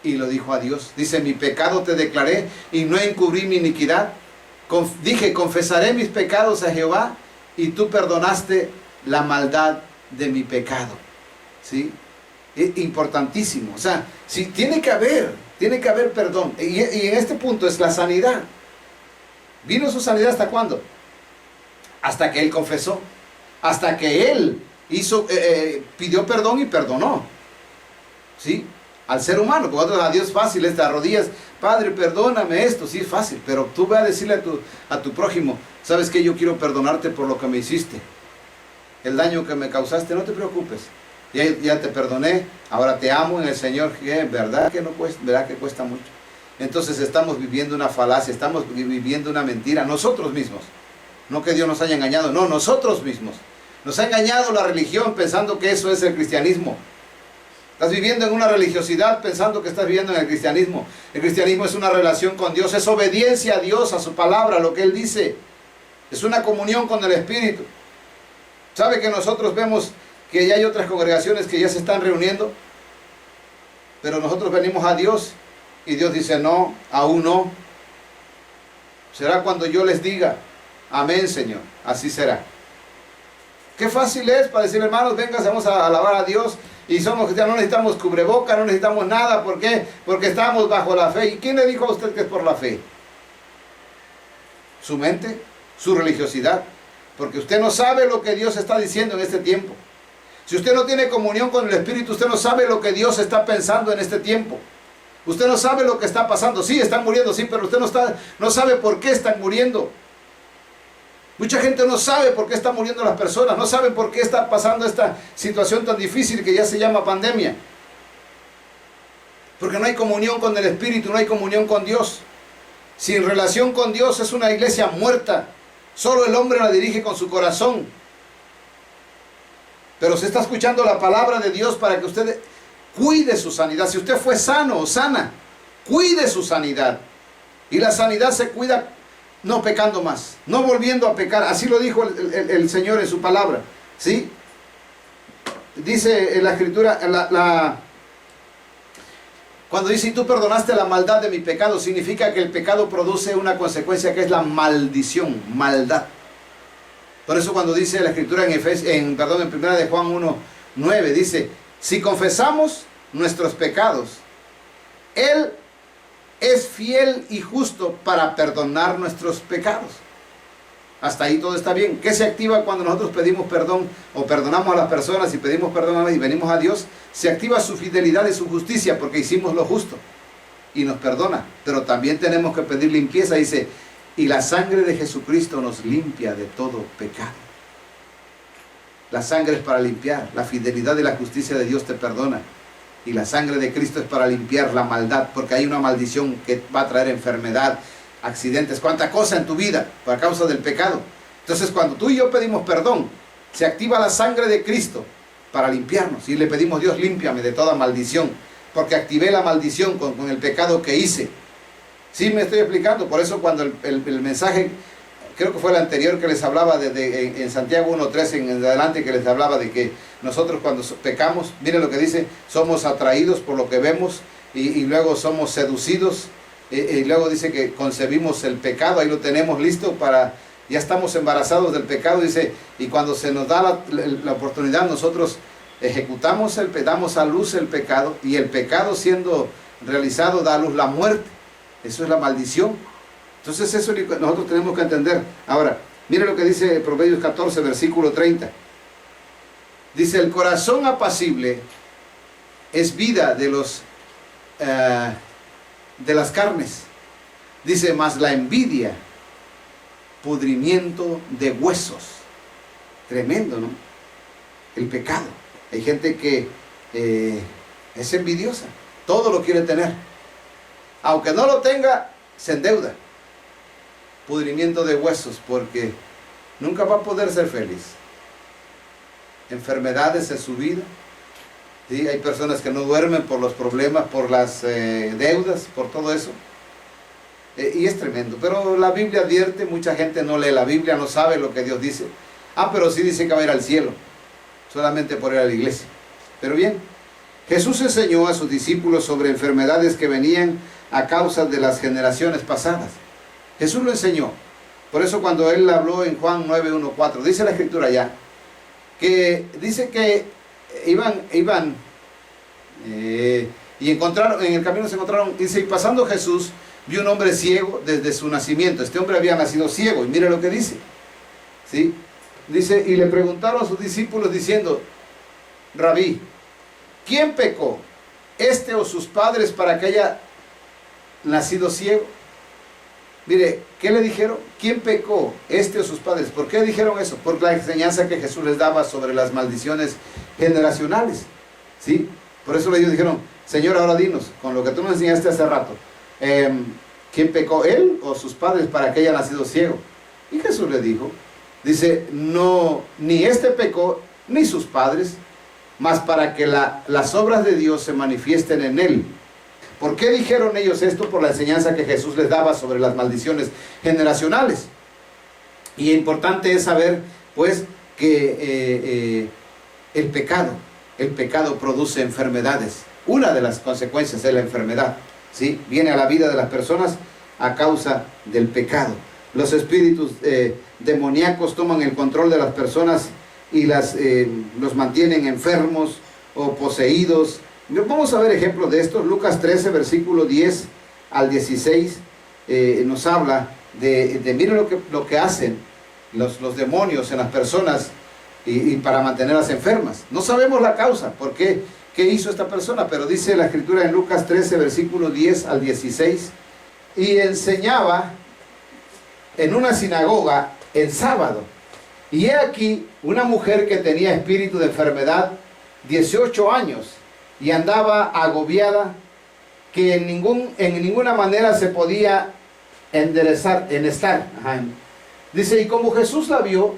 [SPEAKER 1] y lo dijo a Dios. Dice, mi pecado te declaré y no encubrí mi iniquidad. Dije, confesaré mis pecados a Jehová y tú perdonaste la maldad de mi pecado. ¿Sí? Es importantísimo. O sea, sí, tiene que haber perdón. Y en este punto es la sanidad. ¿Vino su sanidad hasta cuándo? Hasta que él confesó. Hasta que él pidió perdón y perdonó. ¿Sí? Al ser humano, como a Dios fácil, estas rodillas, Padre, perdóname esto, sí es fácil, pero tú ve a decirle a tu prójimo, ¿sabes qué? Yo quiero perdonarte por lo que me hiciste, el daño que me causaste, no te preocupes, ya te perdoné, ahora te amo en el Señor, ¿verdad que no cuesta? ¿Verdad que cuesta mucho? Entonces estamos viviendo una falacia, estamos viviendo una mentira, nosotros mismos, no que Dios nos haya engañado, no, nosotros mismos, nos ha engañado la religión pensando que eso es el cristianismo. Estás viviendo en una religiosidad pensando que estás viviendo en el cristianismo. El cristianismo es una relación con Dios, es obediencia a Dios, a su palabra, a lo que Él dice. Es una comunión con el Espíritu. ¿Sabe que nosotros vemos que ya hay otras congregaciones que ya se están reuniendo? Pero nosotros venimos a Dios y Dios dice, no, aún no. Será cuando yo les diga, amén, Señor, así será. Qué fácil es para decir, hermanos, venga, vamos a alabar a Dios. Y somos cristianos, no necesitamos cubreboca, no necesitamos nada. ¿Por qué? Porque estamos bajo la fe. ¿Y quién le dijo a usted que es por la fe? Su mente, su religiosidad. Porque usted no sabe lo que Dios está diciendo en este tiempo. Si usted no tiene comunión con el Espíritu, usted no sabe lo que Dios está pensando en este tiempo. Usted no sabe lo que está pasando. Sí, están muriendo, sí, pero usted no sabe por qué están muriendo. Mucha gente no sabe por qué están muriendo las personas, no saben por qué está pasando esta situación tan difícil que ya se llama pandemia. Porque no hay comunión con el Espíritu, no hay comunión con Dios. Sin relación con Dios es una iglesia muerta. Solo el hombre la dirige con su corazón. Pero se está escuchando la palabra de Dios para que usted cuide su sanidad. Si usted fue sano o sana, cuide su sanidad. Y la sanidad se cuida no pecando más, no volviendo a pecar. Así lo dijo el Señor en su palabra. ¿Sí? Dice en la Escritura, cuando dice, y tú perdonaste la maldad de mi pecado, significa que el pecado produce una consecuencia que es la maldición, maldad. Por eso cuando dice la Escritura en 1 de Juan 1:9, dice, si confesamos nuestros pecados, Él es fiel y justo para perdonar nuestros pecados. Hasta ahí todo está bien. ¿Qué se activa cuando nosotros pedimos perdón o perdonamos a las personas y pedimos perdón y venimos a Dios? Se activa su fidelidad y su justicia porque hicimos lo justo y nos perdona. Pero también tenemos que pedir limpieza. Dice, y la sangre de Jesucristo nos limpia de todo pecado. La sangre es para limpiar. La fidelidad y la justicia de Dios te perdona. Y la sangre de Cristo es para limpiar la maldad, porque hay una maldición que va a traer enfermedad, accidentes, cuánta cosa en tu vida por causa del pecado. Entonces cuando tú y yo pedimos perdón, se activa la sangre de Cristo para limpiarnos. Y le pedimos, Dios, límpiame de toda maldición, porque activé la maldición con el pecado que hice. ¿Sí me estoy explicando? Por eso cuando el mensaje creo que fue el anterior que les hablaba en Santiago 1:13 en adelante, que les hablaba de que nosotros cuando pecamos, miren lo que dice, somos atraídos por lo que vemos y luego somos seducidos, y luego dice que concebimos el pecado, ahí lo tenemos listo para, ya estamos embarazados del pecado, dice, y cuando se nos da la oportunidad, nosotros ejecutamos, damos a luz el pecado, y el pecado siendo realizado da a luz la muerte. Eso es la maldición. Entonces eso nosotros tenemos que entender. Ahora, mire lo que dice Proverbios 14, versículo 30. Dice, el corazón apacible es vida de las carnes. Dice, mas la envidia, pudrimiento de huesos. Tremendo, ¿no? El pecado. Hay gente que es envidiosa. Todo lo quiere tener. Aunque no lo tenga, se endeuda. Pudrimiento de huesos, porque nunca va a poder ser feliz. Enfermedades en su vida. ¿Sí? Hay personas que no duermen por los problemas, por las deudas, por todo eso. Y es tremendo. Pero la Biblia advierte, mucha gente no lee la Biblia, no sabe lo que Dios dice. Pero sí dice que va a ir al cielo, solamente por ir a la iglesia. Pero bien, Jesús enseñó a sus discípulos sobre enfermedades que venían a causa de las generaciones pasadas. Jesús lo enseñó. Por eso cuando Él habló en Juan 9:1-4, dice la Escritura ya, que dice que iban y encontraron, en el camino se encontraron, dice, y pasando Jesús, vio un hombre ciego desde su nacimiento. Este hombre había nacido ciego, y mire lo que dice. ¿Sí? Dice, y le preguntaron a sus discípulos diciendo, Rabí, ¿quién pecó, este o sus padres, para que haya nacido ciego? Mire, ¿qué le dijeron? ¿Quién pecó, este o sus padres? ¿Por qué dijeron eso? Por la enseñanza que Jesús les daba sobre las maldiciones generacionales. ¿Sí? Por eso ellos dijeron, Señor, ahora dinos, con lo que tú nos enseñaste hace rato, ¿quién pecó, él o sus padres, para que haya nacido ciego? Y Jesús le dijo, dice, no, ni este pecó, ni sus padres, mas para que las obras de Dios se manifiesten en él. ¿Por qué dijeron ellos esto? Por la enseñanza que Jesús les daba sobre las maldiciones generacionales. Y importante es saber, pues, que el pecado produce enfermedades. Una de las consecuencias es la enfermedad, ¿sí? Viene a la vida de las personas a causa del pecado. Los espíritus demoníacos toman el control de las personas y los mantienen enfermos o poseídos. Vamos a ver ejemplos de esto. Lucas 13, versículo 10 al 16, nos habla miren lo que hacen los demonios en las personas y para mantenerlas enfermas. No sabemos la causa, por qué hizo esta persona, pero dice la Escritura en Lucas 13, versículo 10 al 16, y enseñaba en una sinagoga en sábado. Y he aquí una mujer que tenía espíritu de enfermedad 18 años y andaba agobiada, que en ninguna manera se podía enderezar. Dice, y como Jesús la vio,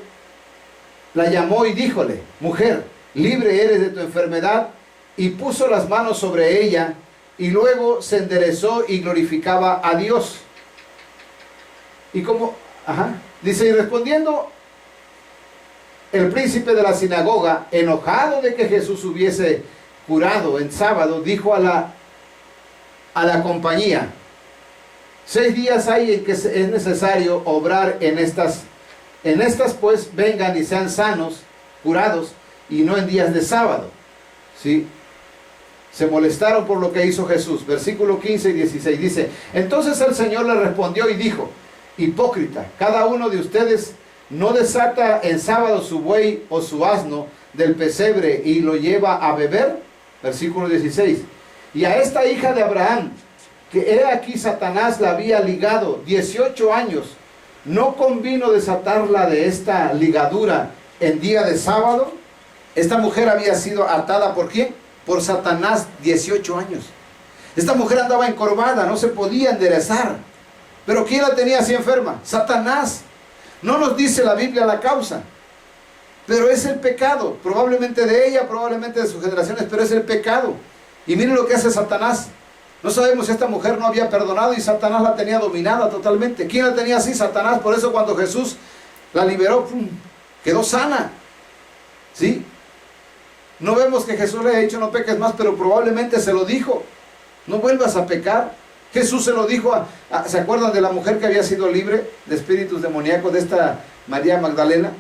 [SPEAKER 1] la llamó y díjole, mujer, libre eres de tu enfermedad, y puso las manos sobre ella, y luego se enderezó y glorificaba a Dios. Dice, y respondiendo el príncipe de la sinagoga, enojado de que Jesús hubiese curado en sábado, dijo a la compañía, 6 días hay en que es necesario obrar en estas pues vengan y sean sanos, curados, y no en días de sábado. ¿Sí? Se molestaron por lo que hizo Jesús. Versículo 15 y 16 dice, entonces el Señor le respondió y dijo, hipócrita, cada uno de ustedes no desata en sábado su buey o su asno del pesebre y lo lleva a beber. Versículo 16, y a esta hija de Abraham, que he aquí Satanás la había ligado 18 años, ¿no convino desatarla de esta ligadura en día de sábado? Esta mujer había sido atada, ¿por quién? Por Satanás 18 años. Esta mujer andaba encorvada, no se podía enderezar. ¿Pero quién la tenía así enferma? Satanás. No nos dice la Biblia la causa, pero es el pecado, probablemente de ella, probablemente de sus generaciones, pero es el pecado. Y miren lo que hace Satanás. No sabemos si esta mujer no había perdonado y Satanás la tenía dominada totalmente. ¿Quién la tenía así? Satanás. Por eso cuando Jesús la liberó, ¡pum!, quedó sana. ¿Sí? No vemos que Jesús le haya dicho no peques más, pero probablemente se lo dijo. No vuelvas a pecar. Jesús se lo dijo ¿se acuerdan de la mujer que había sido libre de espíritus demoníacos, de esta María Magdalena?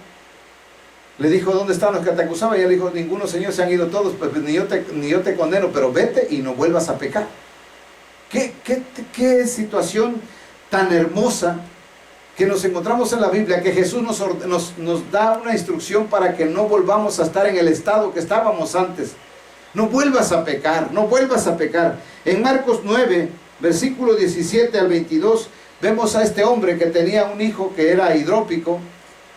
[SPEAKER 1] Le dijo, ¿dónde están los que te acusaban? Y él dijo, ninguno, Señor, se han ido todos, pues ni yo te condeno, pero vete y no vuelvas a pecar. ¿Qué situación tan hermosa que nos encontramos en la Biblia, que Jesús nos da una instrucción para que no volvamos a estar en el estado que estábamos antes. No vuelvas a pecar, no vuelvas a pecar. En Marcos 9, versículo 17 al 22, vemos a este hombre que tenía un hijo que era hidrópico,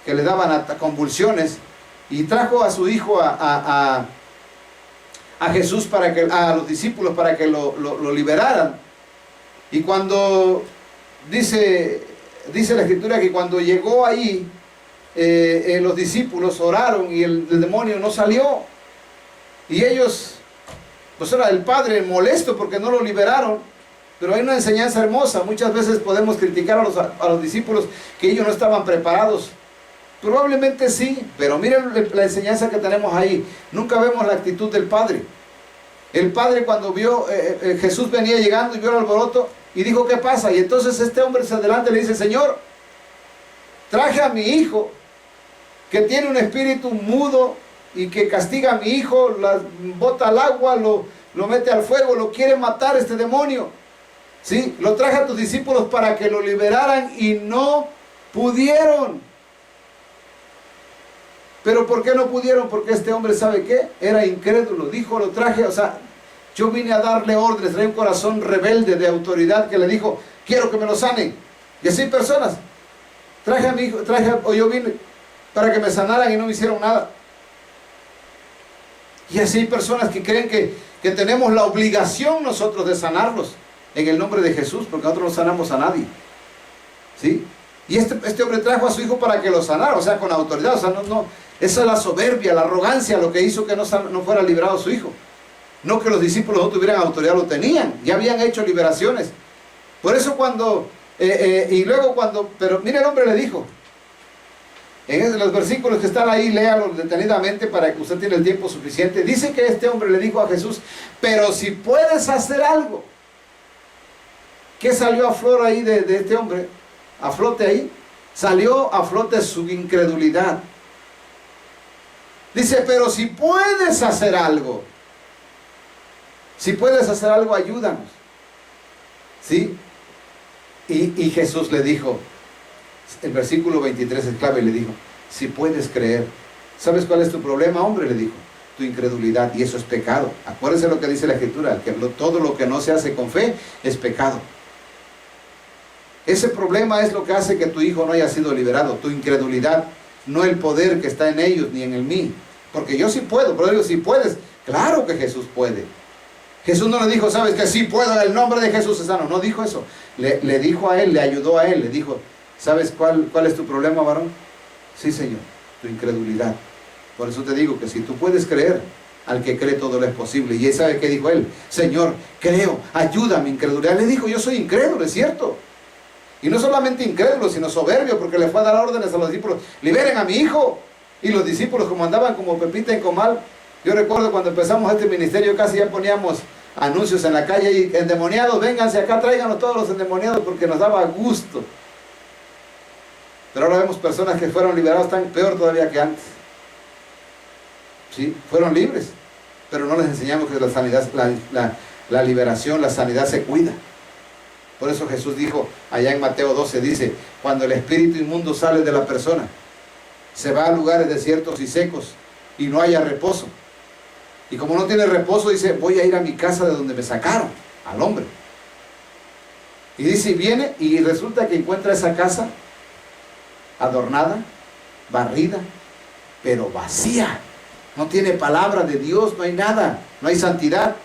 [SPEAKER 1] que le daban convulsiones, y trajo a su hijo a Jesús, a los discípulos, para que lo liberaran. Y cuando dice la Escritura que cuando llegó ahí, los discípulos oraron y el demonio no salió. Y ellos, pues era el padre molesto porque no lo liberaron. Pero hay una enseñanza hermosa. Muchas veces podemos criticar a los discípulos que ellos no estaban preparados. Probablemente sí, pero miren la enseñanza que tenemos ahí. Nunca vemos la actitud del padre. El padre, cuando vio, Jesús venía llegando y vio el alboroto y dijo, ¿qué pasa? Y entonces este hombre se adelanta y le dice, Señor, traje a mi hijo que tiene un espíritu mudo y que castiga a mi hijo, bota al agua, lo mete al fuego, lo quiere matar este demonio. ¿Sí? Lo traje a tus discípulos para que lo liberaran y no pudieron. ¿Pero por qué no pudieron? Porque este hombre, ¿sabe qué? Era incrédulo. Dijo, lo traje, o sea, yo vine a darle órdenes, traía un corazón rebelde de autoridad que le dijo, quiero que me lo sanen. Y así personas, traje a mi hijo, o yo vine para que me sanaran y no me hicieron nada. Y así hay personas que creen que tenemos la obligación nosotros de sanarlos en el nombre de Jesús, porque nosotros no sanamos a nadie. ¿Sí? Y este hombre trajo a su hijo para que lo sanara, o sea, con autoridad. O sea, esa es la soberbia, la arrogancia, lo que hizo que no fuera liberado su hijo. No que los discípulos no tuvieran autoridad, lo tenían, ya habían hecho liberaciones. Por eso pero mire, el hombre le dijo, en los versículos que están ahí, léalos detenidamente para que usted tenga el tiempo suficiente. Dice que este hombre le dijo a Jesús, pero si puedes hacer algo. ¿Qué salió a flor ahí de este hombre? A flote ahí, salió a flote su incredulidad. Dice, pero si puedes hacer algo, ayúdanos. ¿Sí? Y Jesús le dijo, el versículo 23 es clave, le dijo, si puedes creer. ¿Sabes cuál es tu problema, hombre? Le dijo, tu incredulidad, y eso es pecado. Acuérdense lo que dice la Escritura, que todo lo que no se hace con fe es pecado. Ese problema es lo que hace que tu hijo no haya sido liberado, tu incredulidad, no el poder que está en ellos ni en el mí. Porque yo sí puedo, pero digo, si puedes, claro que Jesús puede. Jesús no le dijo, sabes que sí puedo, en el nombre de Jesús es sano. No dijo eso, le dijo a él, le ayudó a él, le dijo, ¿sabes cuál es tu problema, varón? Sí, Señor, tu incredulidad. Por eso te digo que si tú puedes creer, al que cree todo lo es posible. Y él sabe qué dijo él, Señor, creo, ayuda a mi incredulidad. Le dijo, yo soy incrédulo, es cierto. Y no solamente incrédulo, sino soberbio, porque le fue a dar órdenes a los discípulos, liberen a mi hijo. Y los discípulos, como andaban como pepita en comal, yo recuerdo cuando empezamos este ministerio, casi ya poníamos anuncios en la calle, y endemoniados, vénganse acá, tráiganos todos los endemoniados, porque nos daba gusto. Pero ahora vemos personas que fueron liberados, están peor todavía que antes. ¿Sí? Fueron libres, pero no les enseñamos que la sanidad, la liberación, la sanidad se cuida. Por eso Jesús dijo, allá en Mateo 12, dice, cuando el espíritu inmundo sale de la persona, se va a lugares desiertos y secos, y no haya reposo. Y como no tiene reposo, dice, voy a ir a mi casa de donde me sacaron, al hombre. Y dice, viene, y resulta que encuentra esa casa adornada, barrida, pero vacía. No tiene palabra de Dios, no hay nada, no hay santidad.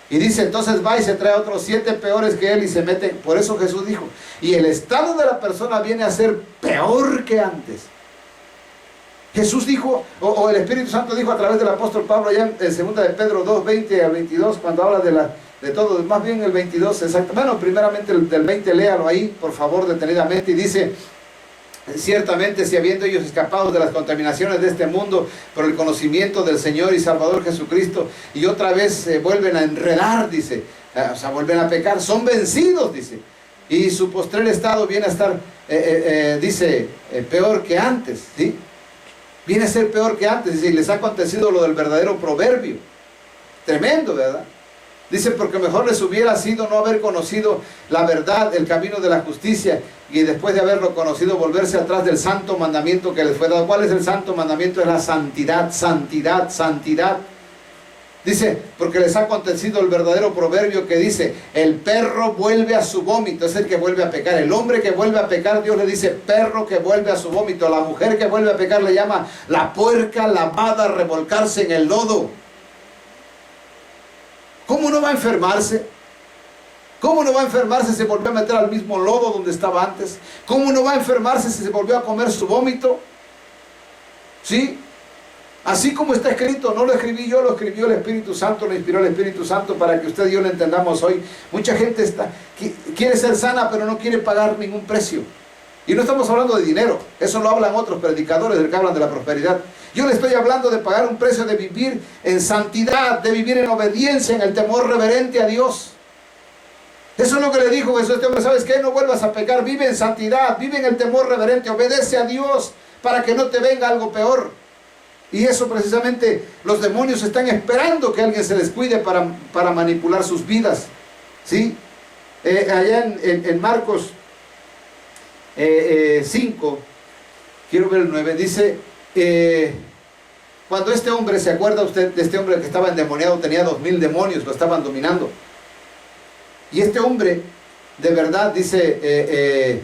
[SPEAKER 1] Y dice, entonces va y se trae otros 7 peores que él y se mete. Por eso Jesús dijo, y el estado de la persona viene a ser peor que antes. Jesús dijo, o el Espíritu Santo dijo a través del apóstol Pablo, allá en 2 de Pedro 2, 20 al 22, cuando habla de todo, más bien el 22, exacto. Bueno, primeramente el del 20, léalo ahí, por favor, detenidamente, y dice: ciertamente, si habiendo ellos escapado de las contaminaciones de este mundo por el conocimiento del Señor y Salvador Jesucristo, y otra vez se vuelven a enredar, dice, o sea, vuelven a pecar, son vencidos, dice, y su postrer estado viene a estar, dice, peor que antes, ¿sí? Viene a ser peor que antes, dice, y les ha acontecido lo del verdadero proverbio. Tremendo, ¿verdad? Dice: porque mejor les hubiera sido no haber conocido la verdad, el camino de la justicia, y después de haberlo conocido, volverse atrás del santo mandamiento que les fue dado. ¿Cuál es el santo mandamiento? Es la santidad, santidad, santidad. Dice: porque les ha acontecido el verdadero proverbio que dice: el perro vuelve a su vómito. Es el que vuelve a pecar. El hombre que vuelve a pecar, Dios le dice perro que vuelve a su vómito. La mujer que vuelve a pecar le llama la puerca lavada a revolcarse en el lodo. ¿Cómo no va a enfermarse? ¿Cómo no va a enfermarse si se volvió a meter al mismo lodo donde estaba antes? ¿Cómo no va a enfermarse si se volvió a comer su vómito? ¿Sí? Así como está escrito, no lo escribí yo, lo escribió el Espíritu Santo, lo inspiró el Espíritu Santo para que usted y yo lo entendamos hoy. Mucha gente quiere ser sana, pero no quiere pagar ningún precio. Y no estamos hablando de dinero, eso lo hablan otros predicadores del que hablan de la prosperidad. Yo le estoy hablando de pagar un precio, de vivir en santidad, de vivir en obediencia, en el temor reverente a Dios. Eso es lo que le dijo Jesús a este hombre: ¿sabes qué? No vuelvas a pecar, vive en santidad, vive en el temor reverente, obedece a Dios para que no te venga algo peor. Y eso precisamente los demonios están esperando que alguien se les cuide para manipular sus vidas. ¿Sí? Allá en Marcos 5, quiero ver el 9, dice: cuando este hombre, ¿se acuerda usted de este hombre que estaba endemoniado? Tenía 2000 demonios, lo estaban dominando. Y este hombre, de verdad, dice,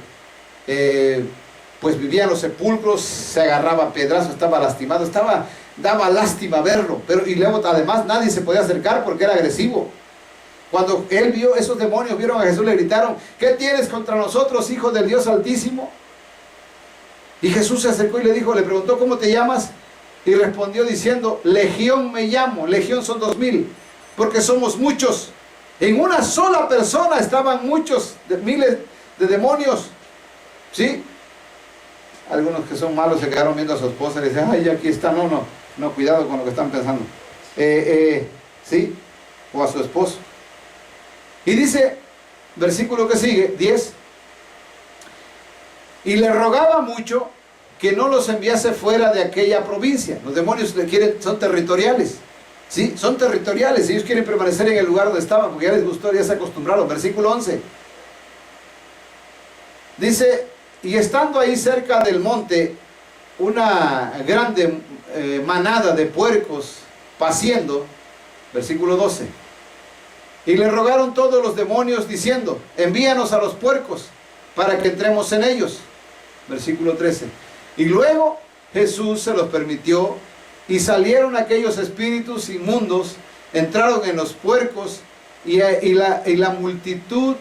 [SPEAKER 1] pues vivía en los sepulcros, se agarraba a pedrazos, estaba lastimado, daba lástima verlo. Y luego además nadie se podía acercar porque era agresivo. Cuando él vio, esos demonios vieron a Jesús, le gritaron: ¿qué tienes contra nosotros, hijo del Dios Altísimo? Y Jesús se acercó y le preguntó: ¿cómo te llamas? Y respondió diciendo: Legión me llamo. Legión son 2000, porque somos muchos. En una sola persona estaban muchos, miles de demonios. ¿Sí? Algunos que son malos se quedaron viendo a su esposa y le dicen: ay, aquí está. No, cuidado con lo que están pensando. ¿Sí? O a su esposo. Y dice, versículo que sigue, 10: y le rogaba mucho que no los enviase fuera de aquella provincia. Los demonios son territoriales. ¿Sí? Son territoriales. Ellos quieren permanecer en el lugar donde estaban porque ya les gustó, ya se acostumbraron. Versículo 11. Dice: y estando ahí cerca del monte una grande manada de puercos paciendo. Versículo 12. Y le rogaron todos los demonios diciendo: envíanos a los puercos para que entremos en ellos. Versículo 13. Y luego Jesús se los permitió, y salieron aquellos espíritus inmundos, entraron en los puercos, y la multitud,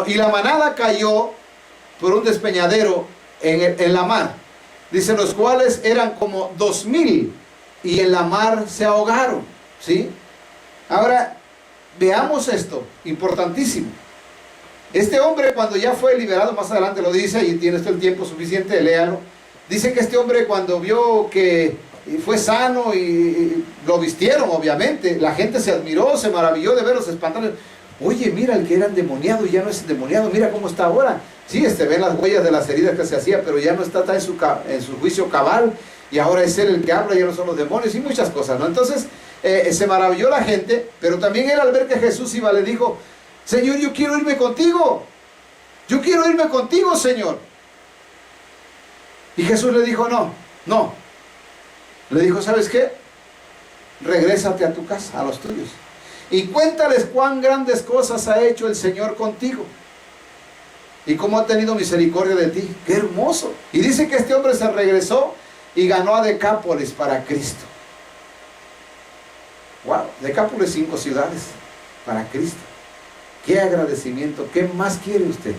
[SPEAKER 1] y la manada cayó por un despeñadero en la mar. Dice: los cuales eran como 2000, y en la mar se ahogaron. ¿Sí? Ahora, veamos esto, importantísimo. Este hombre, cuando ya fue liberado, más adelante lo dice, y tiene el tiempo suficiente, léalo. Dice que este hombre, cuando vio que fue sano y lo vistieron, obviamente, la gente se admiró, se maravilló de verlos espantados. Oye, mira, el que era endemoniado y ya no es endemoniado, mira cómo está ahora. Sí, ven las huellas de las heridas que se hacía, pero ya no está en su juicio cabal, y ahora es él el que habla, ya no son los demonios, y muchas cosas, ¿no? Entonces, se maravilló la gente, pero también él, al ver que Jesús iba, le dijo: Señor, yo quiero irme contigo. Yo quiero irme contigo, Señor. Y Jesús le dijo: no. Le dijo: ¿sabes qué? Regrésate a tu casa, a los tuyos, y cuéntales cuán grandes cosas ha hecho el Señor contigo, y cómo ha tenido misericordia de ti. ¡Qué hermoso! Y dice que este hombre se regresó y ganó a Decápolis para Cristo. ¡Wow! Decápolis, 5 ciudades para Cristo. ¡Qué agradecimiento! ¿Qué más quiere usted?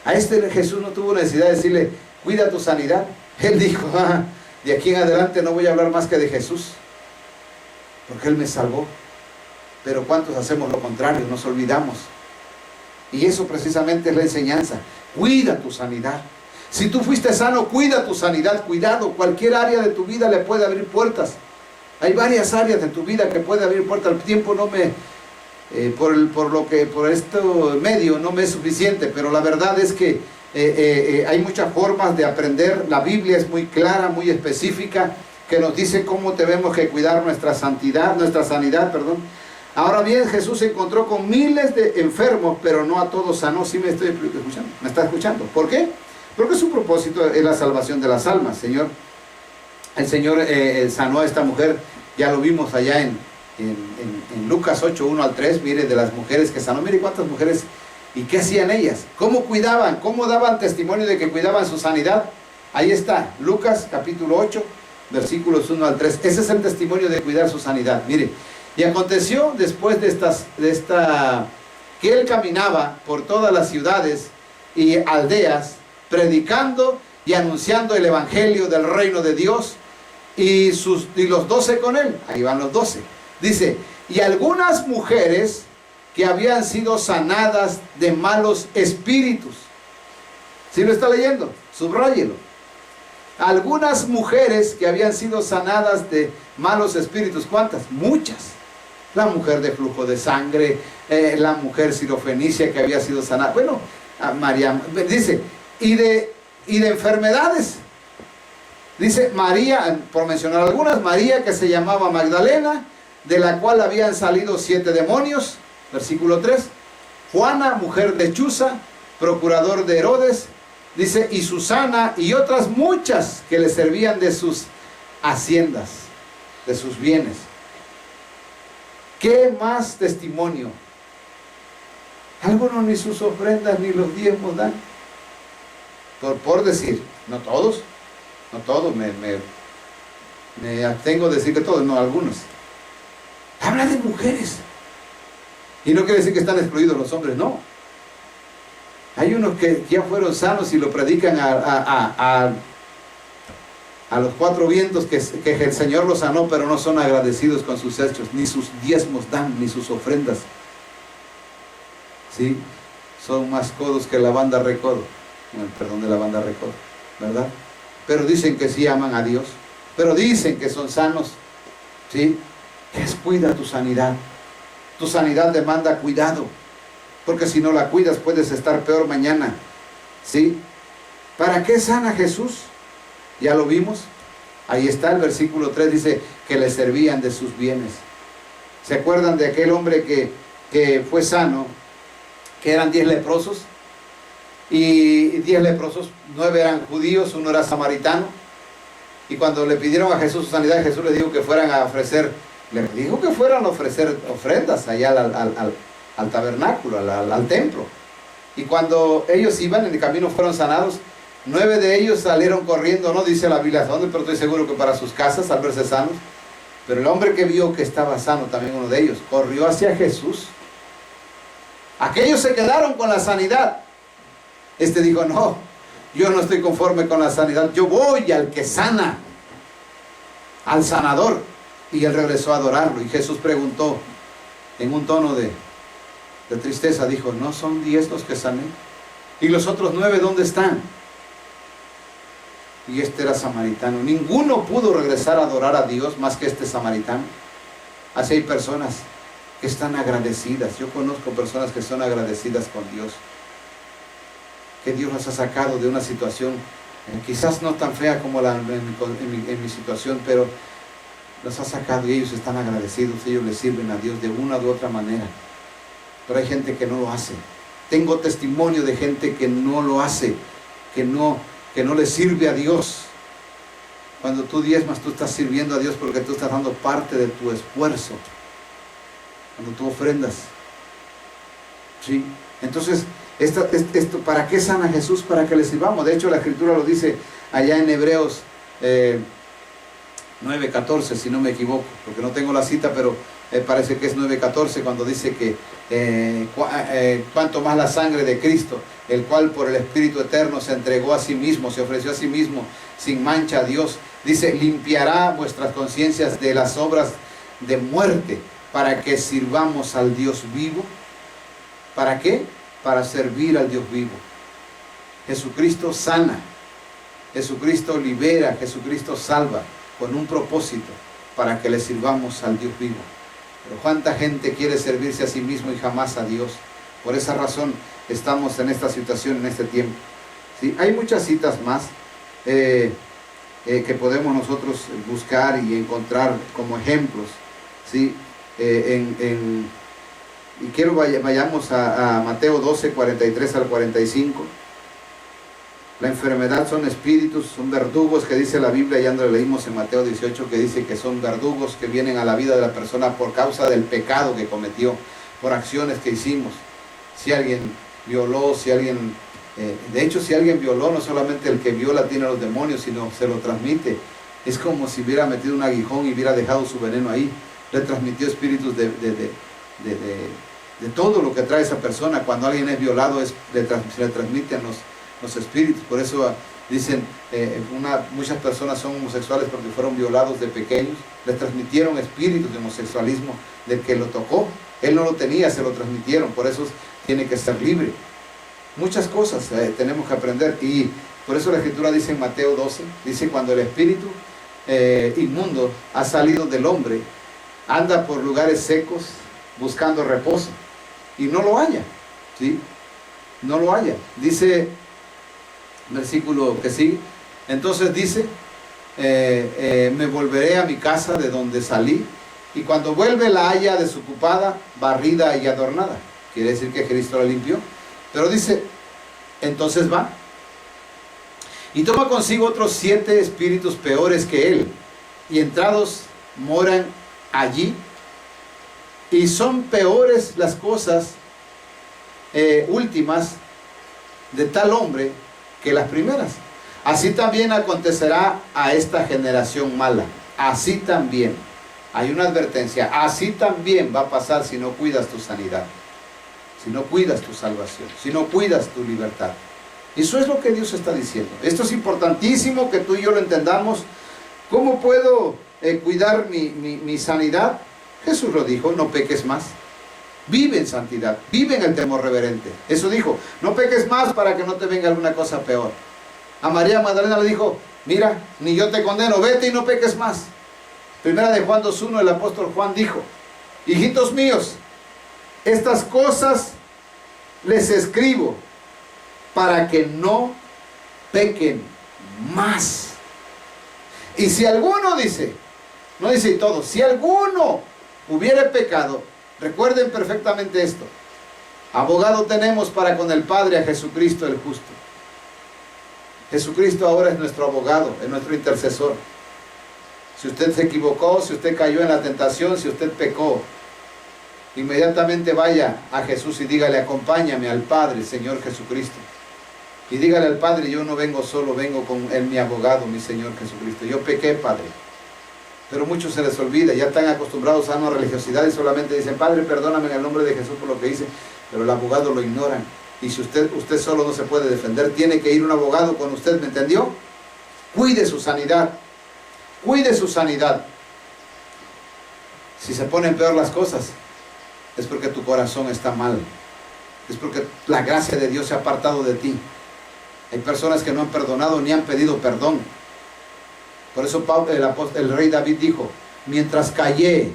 [SPEAKER 1] A Jesús no tuvo necesidad de decirle: cuida tu sanidad. Él dijo: de aquí en adelante no voy a hablar más que de Jesús, porque Él me salvó. Pero ¿cuántos hacemos lo contrario? Nos olvidamos. Y eso precisamente es la enseñanza. Cuida tu sanidad. Si tú fuiste sano, cuida tu sanidad. Cuidado, cualquier área de tu vida le puede abrir puertas. Hay varias áreas de tu vida que puede abrir puertas. El tiempo no me... por este medio no me es suficiente, pero la verdad es que hay muchas formas de aprender. La Biblia es muy clara, muy específica, que nos dice cómo tenemos que cuidar nuestra sanidad. Ahora bien, Jesús se encontró con miles de enfermos, pero no a todos sanó. ¿Sí me estoy escuchando? ¿Me está escuchando? ¿Por qué? Porque su propósito es la salvación de las almas. El Señor sanó a esta mujer, ya lo vimos allá en Lucas 8, 1 al 3, mire, de las mujeres que sanó. Mire cuántas mujeres, y qué hacían ellas, cómo cuidaban, cómo daban testimonio de que cuidaban su sanidad. Ahí está, Lucas capítulo 8, versículos 1 al 3. Ese es el testimonio de cuidar su sanidad. Mire, y aconteció después de que él caminaba por todas las ciudades y aldeas, predicando y anunciando el evangelio del reino de Dios, y los 12 con él. Ahí van los 12. Dice, y algunas mujeres que habían sido sanadas de malos espíritus. ¿Sí lo está leyendo? Subráyelo. Algunas mujeres que habían sido sanadas de malos espíritus. ¿Cuántas? Muchas. La mujer de flujo de sangre, la mujer sirofenicia que había sido sanada. Bueno, María, dice, y de enfermedades. Dice María, por mencionar algunas, María que se llamaba Magdalena, de la cual habían salido 7 demonios, versículo 3. Juana, mujer de Chuza, procurador de Herodes, dice, y Susana, y otras muchas que le servían de sus haciendas, de sus bienes. ¿Qué más testimonio? Algunos ni sus ofrendas ni los diezmos dan. Por decir, no todos, me abstengo de decir que todos, no, algunos. Habla de mujeres. Y no quiere decir que están excluidos los hombres, no. Hay unos que ya fueron sanos y lo predican a los 4 vientos que el Señor los sanó, pero no son agradecidos con sus hechos, ni sus diezmos dan, ni sus ofrendas. ¿Sí? Son más codos que la banda recodo. Perdón, de la banda recodo, ¿verdad? Pero dicen que sí aman a Dios, pero dicen que son sanos. ¿Sí? Cuida tu sanidad. Tu sanidad demanda cuidado, porque si no la cuidas puedes estar peor mañana. ¿Sí? ¿Para qué sana Jesús? Ya lo vimos. Ahí está el versículo 3, dice que le servían de sus bienes. ¿Se acuerdan de aquel hombre que fue sano, que eran 10 leprosos? Y 10 leprosos, 9 eran judíos, 1 era samaritano. Y cuando le pidieron a Jesús su sanidad, Jesús les dijo que fueran a ofrecer, les dijo que fueran a ofrecer ofrendas allá al tabernáculo, al templo. Y cuando ellos iban en el camino fueron sanados. 9 de ellos salieron corriendo, no dice la Biblia dónde, pero estoy seguro que para sus casas al verse sanos. Pero el hombre que vio que estaba sano, también uno de ellos, corrió hacia Jesús. Aquellos se quedaron con la sanidad. Este dijo, no, yo no estoy conforme con la sanidad, yo voy al que sana, al sanador. Y él regresó a adorarlo. Y Jesús preguntó en un tono de tristeza, dijo, ¿no son 10 los que sané? ¿Y los otros 9 dónde están? Y este era samaritano. Ninguno pudo regresar a adorar a Dios más que este samaritano. Así hay personas que están agradecidas. Yo conozco personas que son agradecidas con Dios, que Dios las ha sacado de una situación quizás no tan fea como en mi situación, pero los ha sacado y ellos están agradecidos. Ellos le sirven a Dios de una u otra manera. Pero hay gente que no lo hace. Tengo testimonio de gente que no lo hace, que no le sirve a Dios. Cuando tú diezmas, tú estás sirviendo a Dios porque tú estás dando parte de tu esfuerzo. Cuando tú ofrendas, ¿sí? Entonces, esto, ¿para qué sana Jesús? Para que le sirvamos. De hecho, la Escritura lo dice allá en Hebreos 9:14, si no me equivoco, porque no tengo la cita, pero parece que es 9:14, cuando dice que cuanto más la sangre de Cristo, el cual por el Espíritu Eterno se entregó a sí mismo, se ofreció a sí mismo sin mancha a Dios, dice, limpiará vuestras conciencias de las obras de muerte para que sirvamos al Dios vivo. ¿Para qué? Para servir al Dios vivo. Jesucristo sana, Jesucristo libera, Jesucristo salva, con un propósito, para que le sirvamos al Dios vivo. Pero cuánta gente quiere servirse a sí mismo y jamás a Dios. Por esa razón estamos en esta situación, en este tiempo. ¿Sí? Hay muchas citas más que podemos nosotros buscar y encontrar como ejemplos, ¿sí? Y quiero vayamos a Mateo 12, 43 al 45. La enfermedad son espíritus, son verdugos, que dice la Biblia, ya lo leímos en Mateo 18, que dice que son verdugos que vienen a la vida de la persona por causa del pecado que cometió, por acciones que hicimos. Si alguien violó, si alguien... de hecho, si alguien violó, no solamente el que viola tiene a los demonios, sino se lo transmite. Es como si hubiera metido un aguijón y hubiera dejado su veneno ahí. Le transmitió espíritus de todo lo que trae esa persona. Cuando alguien es violado, se le transmiten los espíritus. Por eso dicen, muchas personas son homosexuales porque fueron violados de pequeños. Les transmitieron espíritus de homosexualismo del que lo tocó. Él no lo tenía, se lo transmitieron. Por eso tiene que ser libre. Muchas cosas tenemos que aprender, y por eso la Escritura dice en Mateo 12, dice: cuando el espíritu inmundo ha salido del hombre, anda por lugares secos buscando reposo y no lo halla, ¿sí? No lo halla. Dice, versículo que sigue, entonces dice, me volveré a mi casa de donde salí, y cuando vuelve la halla desocupada, barrida y adornada. Quiere decir que Cristo la limpió. Pero dice, entonces va y toma consigo otros 7 espíritus peores que él, y entrados moran allí, y son peores las cosas últimas de tal hombre que las primeras. Así también acontecerá a esta generación mala. Así también, hay una advertencia, así también va a pasar si no cuidas tu sanidad, si no cuidas tu salvación, si no cuidas tu libertad. Eso es lo que Dios está diciendo. Esto es importantísimo que tú y yo lo entendamos. ¿Cómo puedo cuidar mi sanidad? Jesús lo dijo: no peques más. Vive en santidad, vive en el temor reverente. Eso dijo: no peques más para que no te venga alguna cosa peor. A María Magdalena le dijo: mira, ni yo te condeno, vete y no peques más. Primera de Juan 2:1, el apóstol Juan dijo: hijitos míos, estas cosas les escribo para que no pequen más. Y si alguno dice, no dice todo, si alguno hubiere pecado, recuerden perfectamente esto: abogado tenemos para con el Padre, a Jesucristo el justo. Jesucristo ahora es nuestro abogado, es nuestro intercesor. Si usted se equivocó, si usted cayó en la tentación, si usted pecó, inmediatamente vaya a Jesús y dígale: acompáñame al Padre, Señor Jesucristo. Y dígale al Padre: yo no vengo solo, vengo con mi abogado, mi Señor Jesucristo. Yo pequé, Padre. Pero muchos se les olvida, ya están acostumbrados a una religiosidad y solamente dicen: Padre, perdóname en el nombre de Jesús por lo que hice. Pero el abogado lo ignoran. Y si usted solo no se puede defender, tiene que ir un abogado con usted, ¿me entendió? Cuide su sanidad. Cuide su sanidad. Si se ponen peor las cosas, es porque tu corazón está mal. Es porque la gracia de Dios se ha apartado de ti. Hay personas que no han perdonado ni han pedido perdón. Por eso el rey David dijo: mientras callé,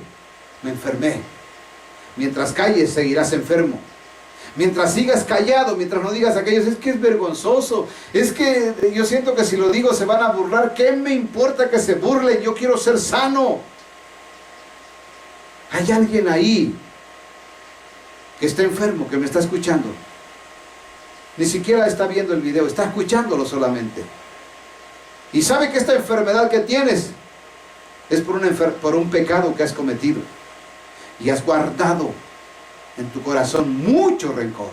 [SPEAKER 1] me enfermé. Mientras calles, seguirás enfermo. Mientras sigas callado, mientras no digas a aquellos: es que es vergonzoso, es que yo siento que si lo digo se van a burlar. ¿Qué me importa que se burlen? Yo quiero ser sano. Hay alguien ahí que está enfermo, que me está escuchando. Ni siquiera está viendo el video, está escuchándolo solamente. Y sabe que esta enfermedad que tienes es por un pecado que has cometido. Y has guardado en tu corazón mucho rencor.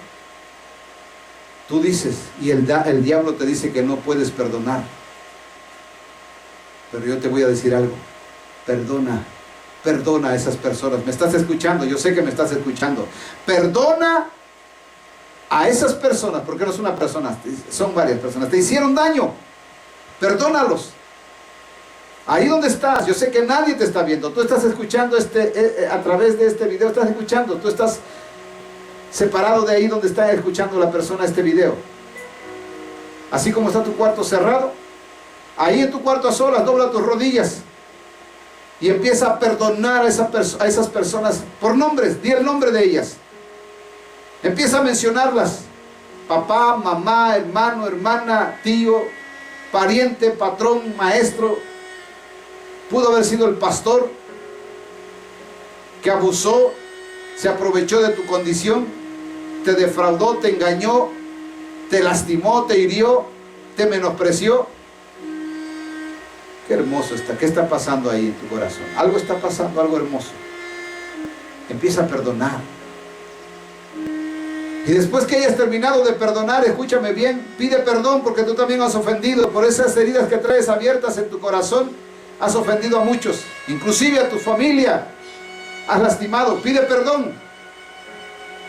[SPEAKER 1] Tú dices, y el diablo te dice que no puedes perdonar. Pero yo te voy a decir algo: perdona a esas personas. ¿Me estás escuchando? Yo sé que me estás escuchando. Perdona a esas personas, porque no es una persona, son varias personas. Te hicieron daño, perdónalos. Ahí donde estás, yo sé que nadie te está viendo. Tú estás escuchando a través de este video, estás escuchando. Tú estás separado de ahí donde está escuchando la persona este video. Así como está tu cuarto cerrado, ahí en tu cuarto a solas, dobla tus rodillas y empieza a perdonar a esas personas por nombres. Di el nombre de ellas. Empieza a mencionarlas. Papá, mamá, hermano, hermana, tío, pariente, patrón, maestro. Pudo haber sido el pastor que abusó, se aprovechó de tu condición, te defraudó, te engañó, te lastimó, te hirió, te menospreció. Qué hermoso está. ¿Qué está pasando ahí en tu corazón? Algo está pasando, algo hermoso. Empieza a perdonar. Y después que hayas terminado de perdonar, escúchame bien, pide perdón, porque tú también has ofendido. Por esas heridas que traes abiertas en tu corazón, has ofendido a muchos, inclusive a tu familia. Has lastimado. Pide perdón.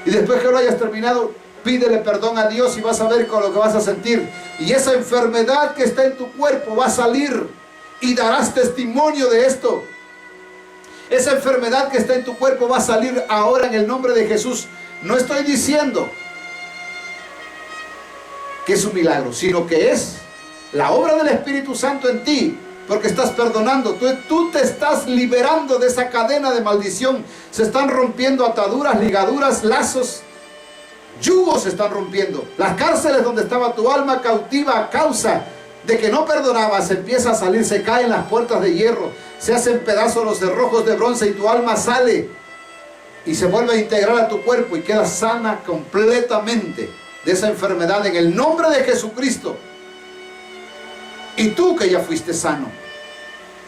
[SPEAKER 1] Y después que lo hayas terminado, pídele perdón a Dios y vas a ver con lo que vas a sentir. Y esa enfermedad que está en tu cuerpo va a salir y darás testimonio de esto. Esa enfermedad que está en tu cuerpo va a salir ahora en el nombre de Jesús. No estoy diciendo que es un milagro, sino que es la obra del Espíritu Santo en ti, porque estás perdonando. Tú te estás liberando de esa cadena de maldición. Se están rompiendo ataduras, ligaduras, lazos, yugos se están rompiendo. Las cárceles donde estaba tu alma cautiva a causa de que no perdonabas, empieza a salir, se caen las puertas de hierro, se hacen pedazos los cerrojos de bronce y tu alma sale y se vuelve a integrar a tu cuerpo y queda sana completamente de esa enfermedad en el nombre de Jesucristo. Y tú que ya fuiste sano,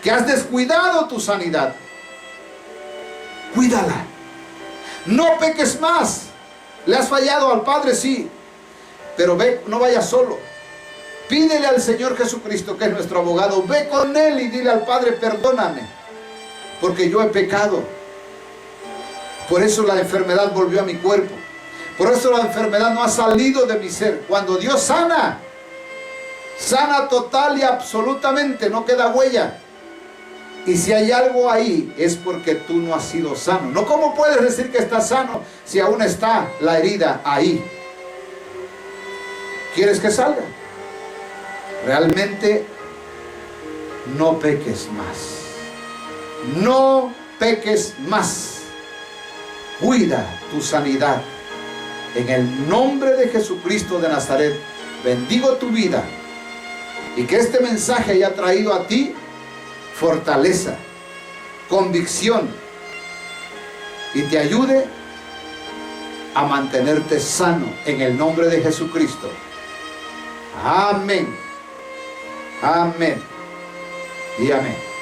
[SPEAKER 1] que has descuidado tu sanidad, cuídala. No peques más. Le has fallado al Padre, sí, pero ve, no vayas solo. Pídele al Señor Jesucristo, que es nuestro abogado. Ve con Él y dile al Padre, perdóname, porque yo he pecado. Por eso la enfermedad volvió a mi cuerpo. Por eso la enfermedad no ha salido de mi ser. Cuando Dios sana, sana total y absolutamente, no queda huella. Y si hay algo ahí, es porque tú no has sido sano. No, ¿cómo puedes decir que estás sano si aún está la herida ahí? ¿Quieres que salga? Realmente no peques más. No peques más. Cuida tu sanidad. En el nombre de Jesucristo de Nazaret, bendigo tu vida. Y que este mensaje haya traído a ti fortaleza, convicción, y te ayude a mantenerte sano en el nombre de Jesucristo. Amén. Amén. Y amén.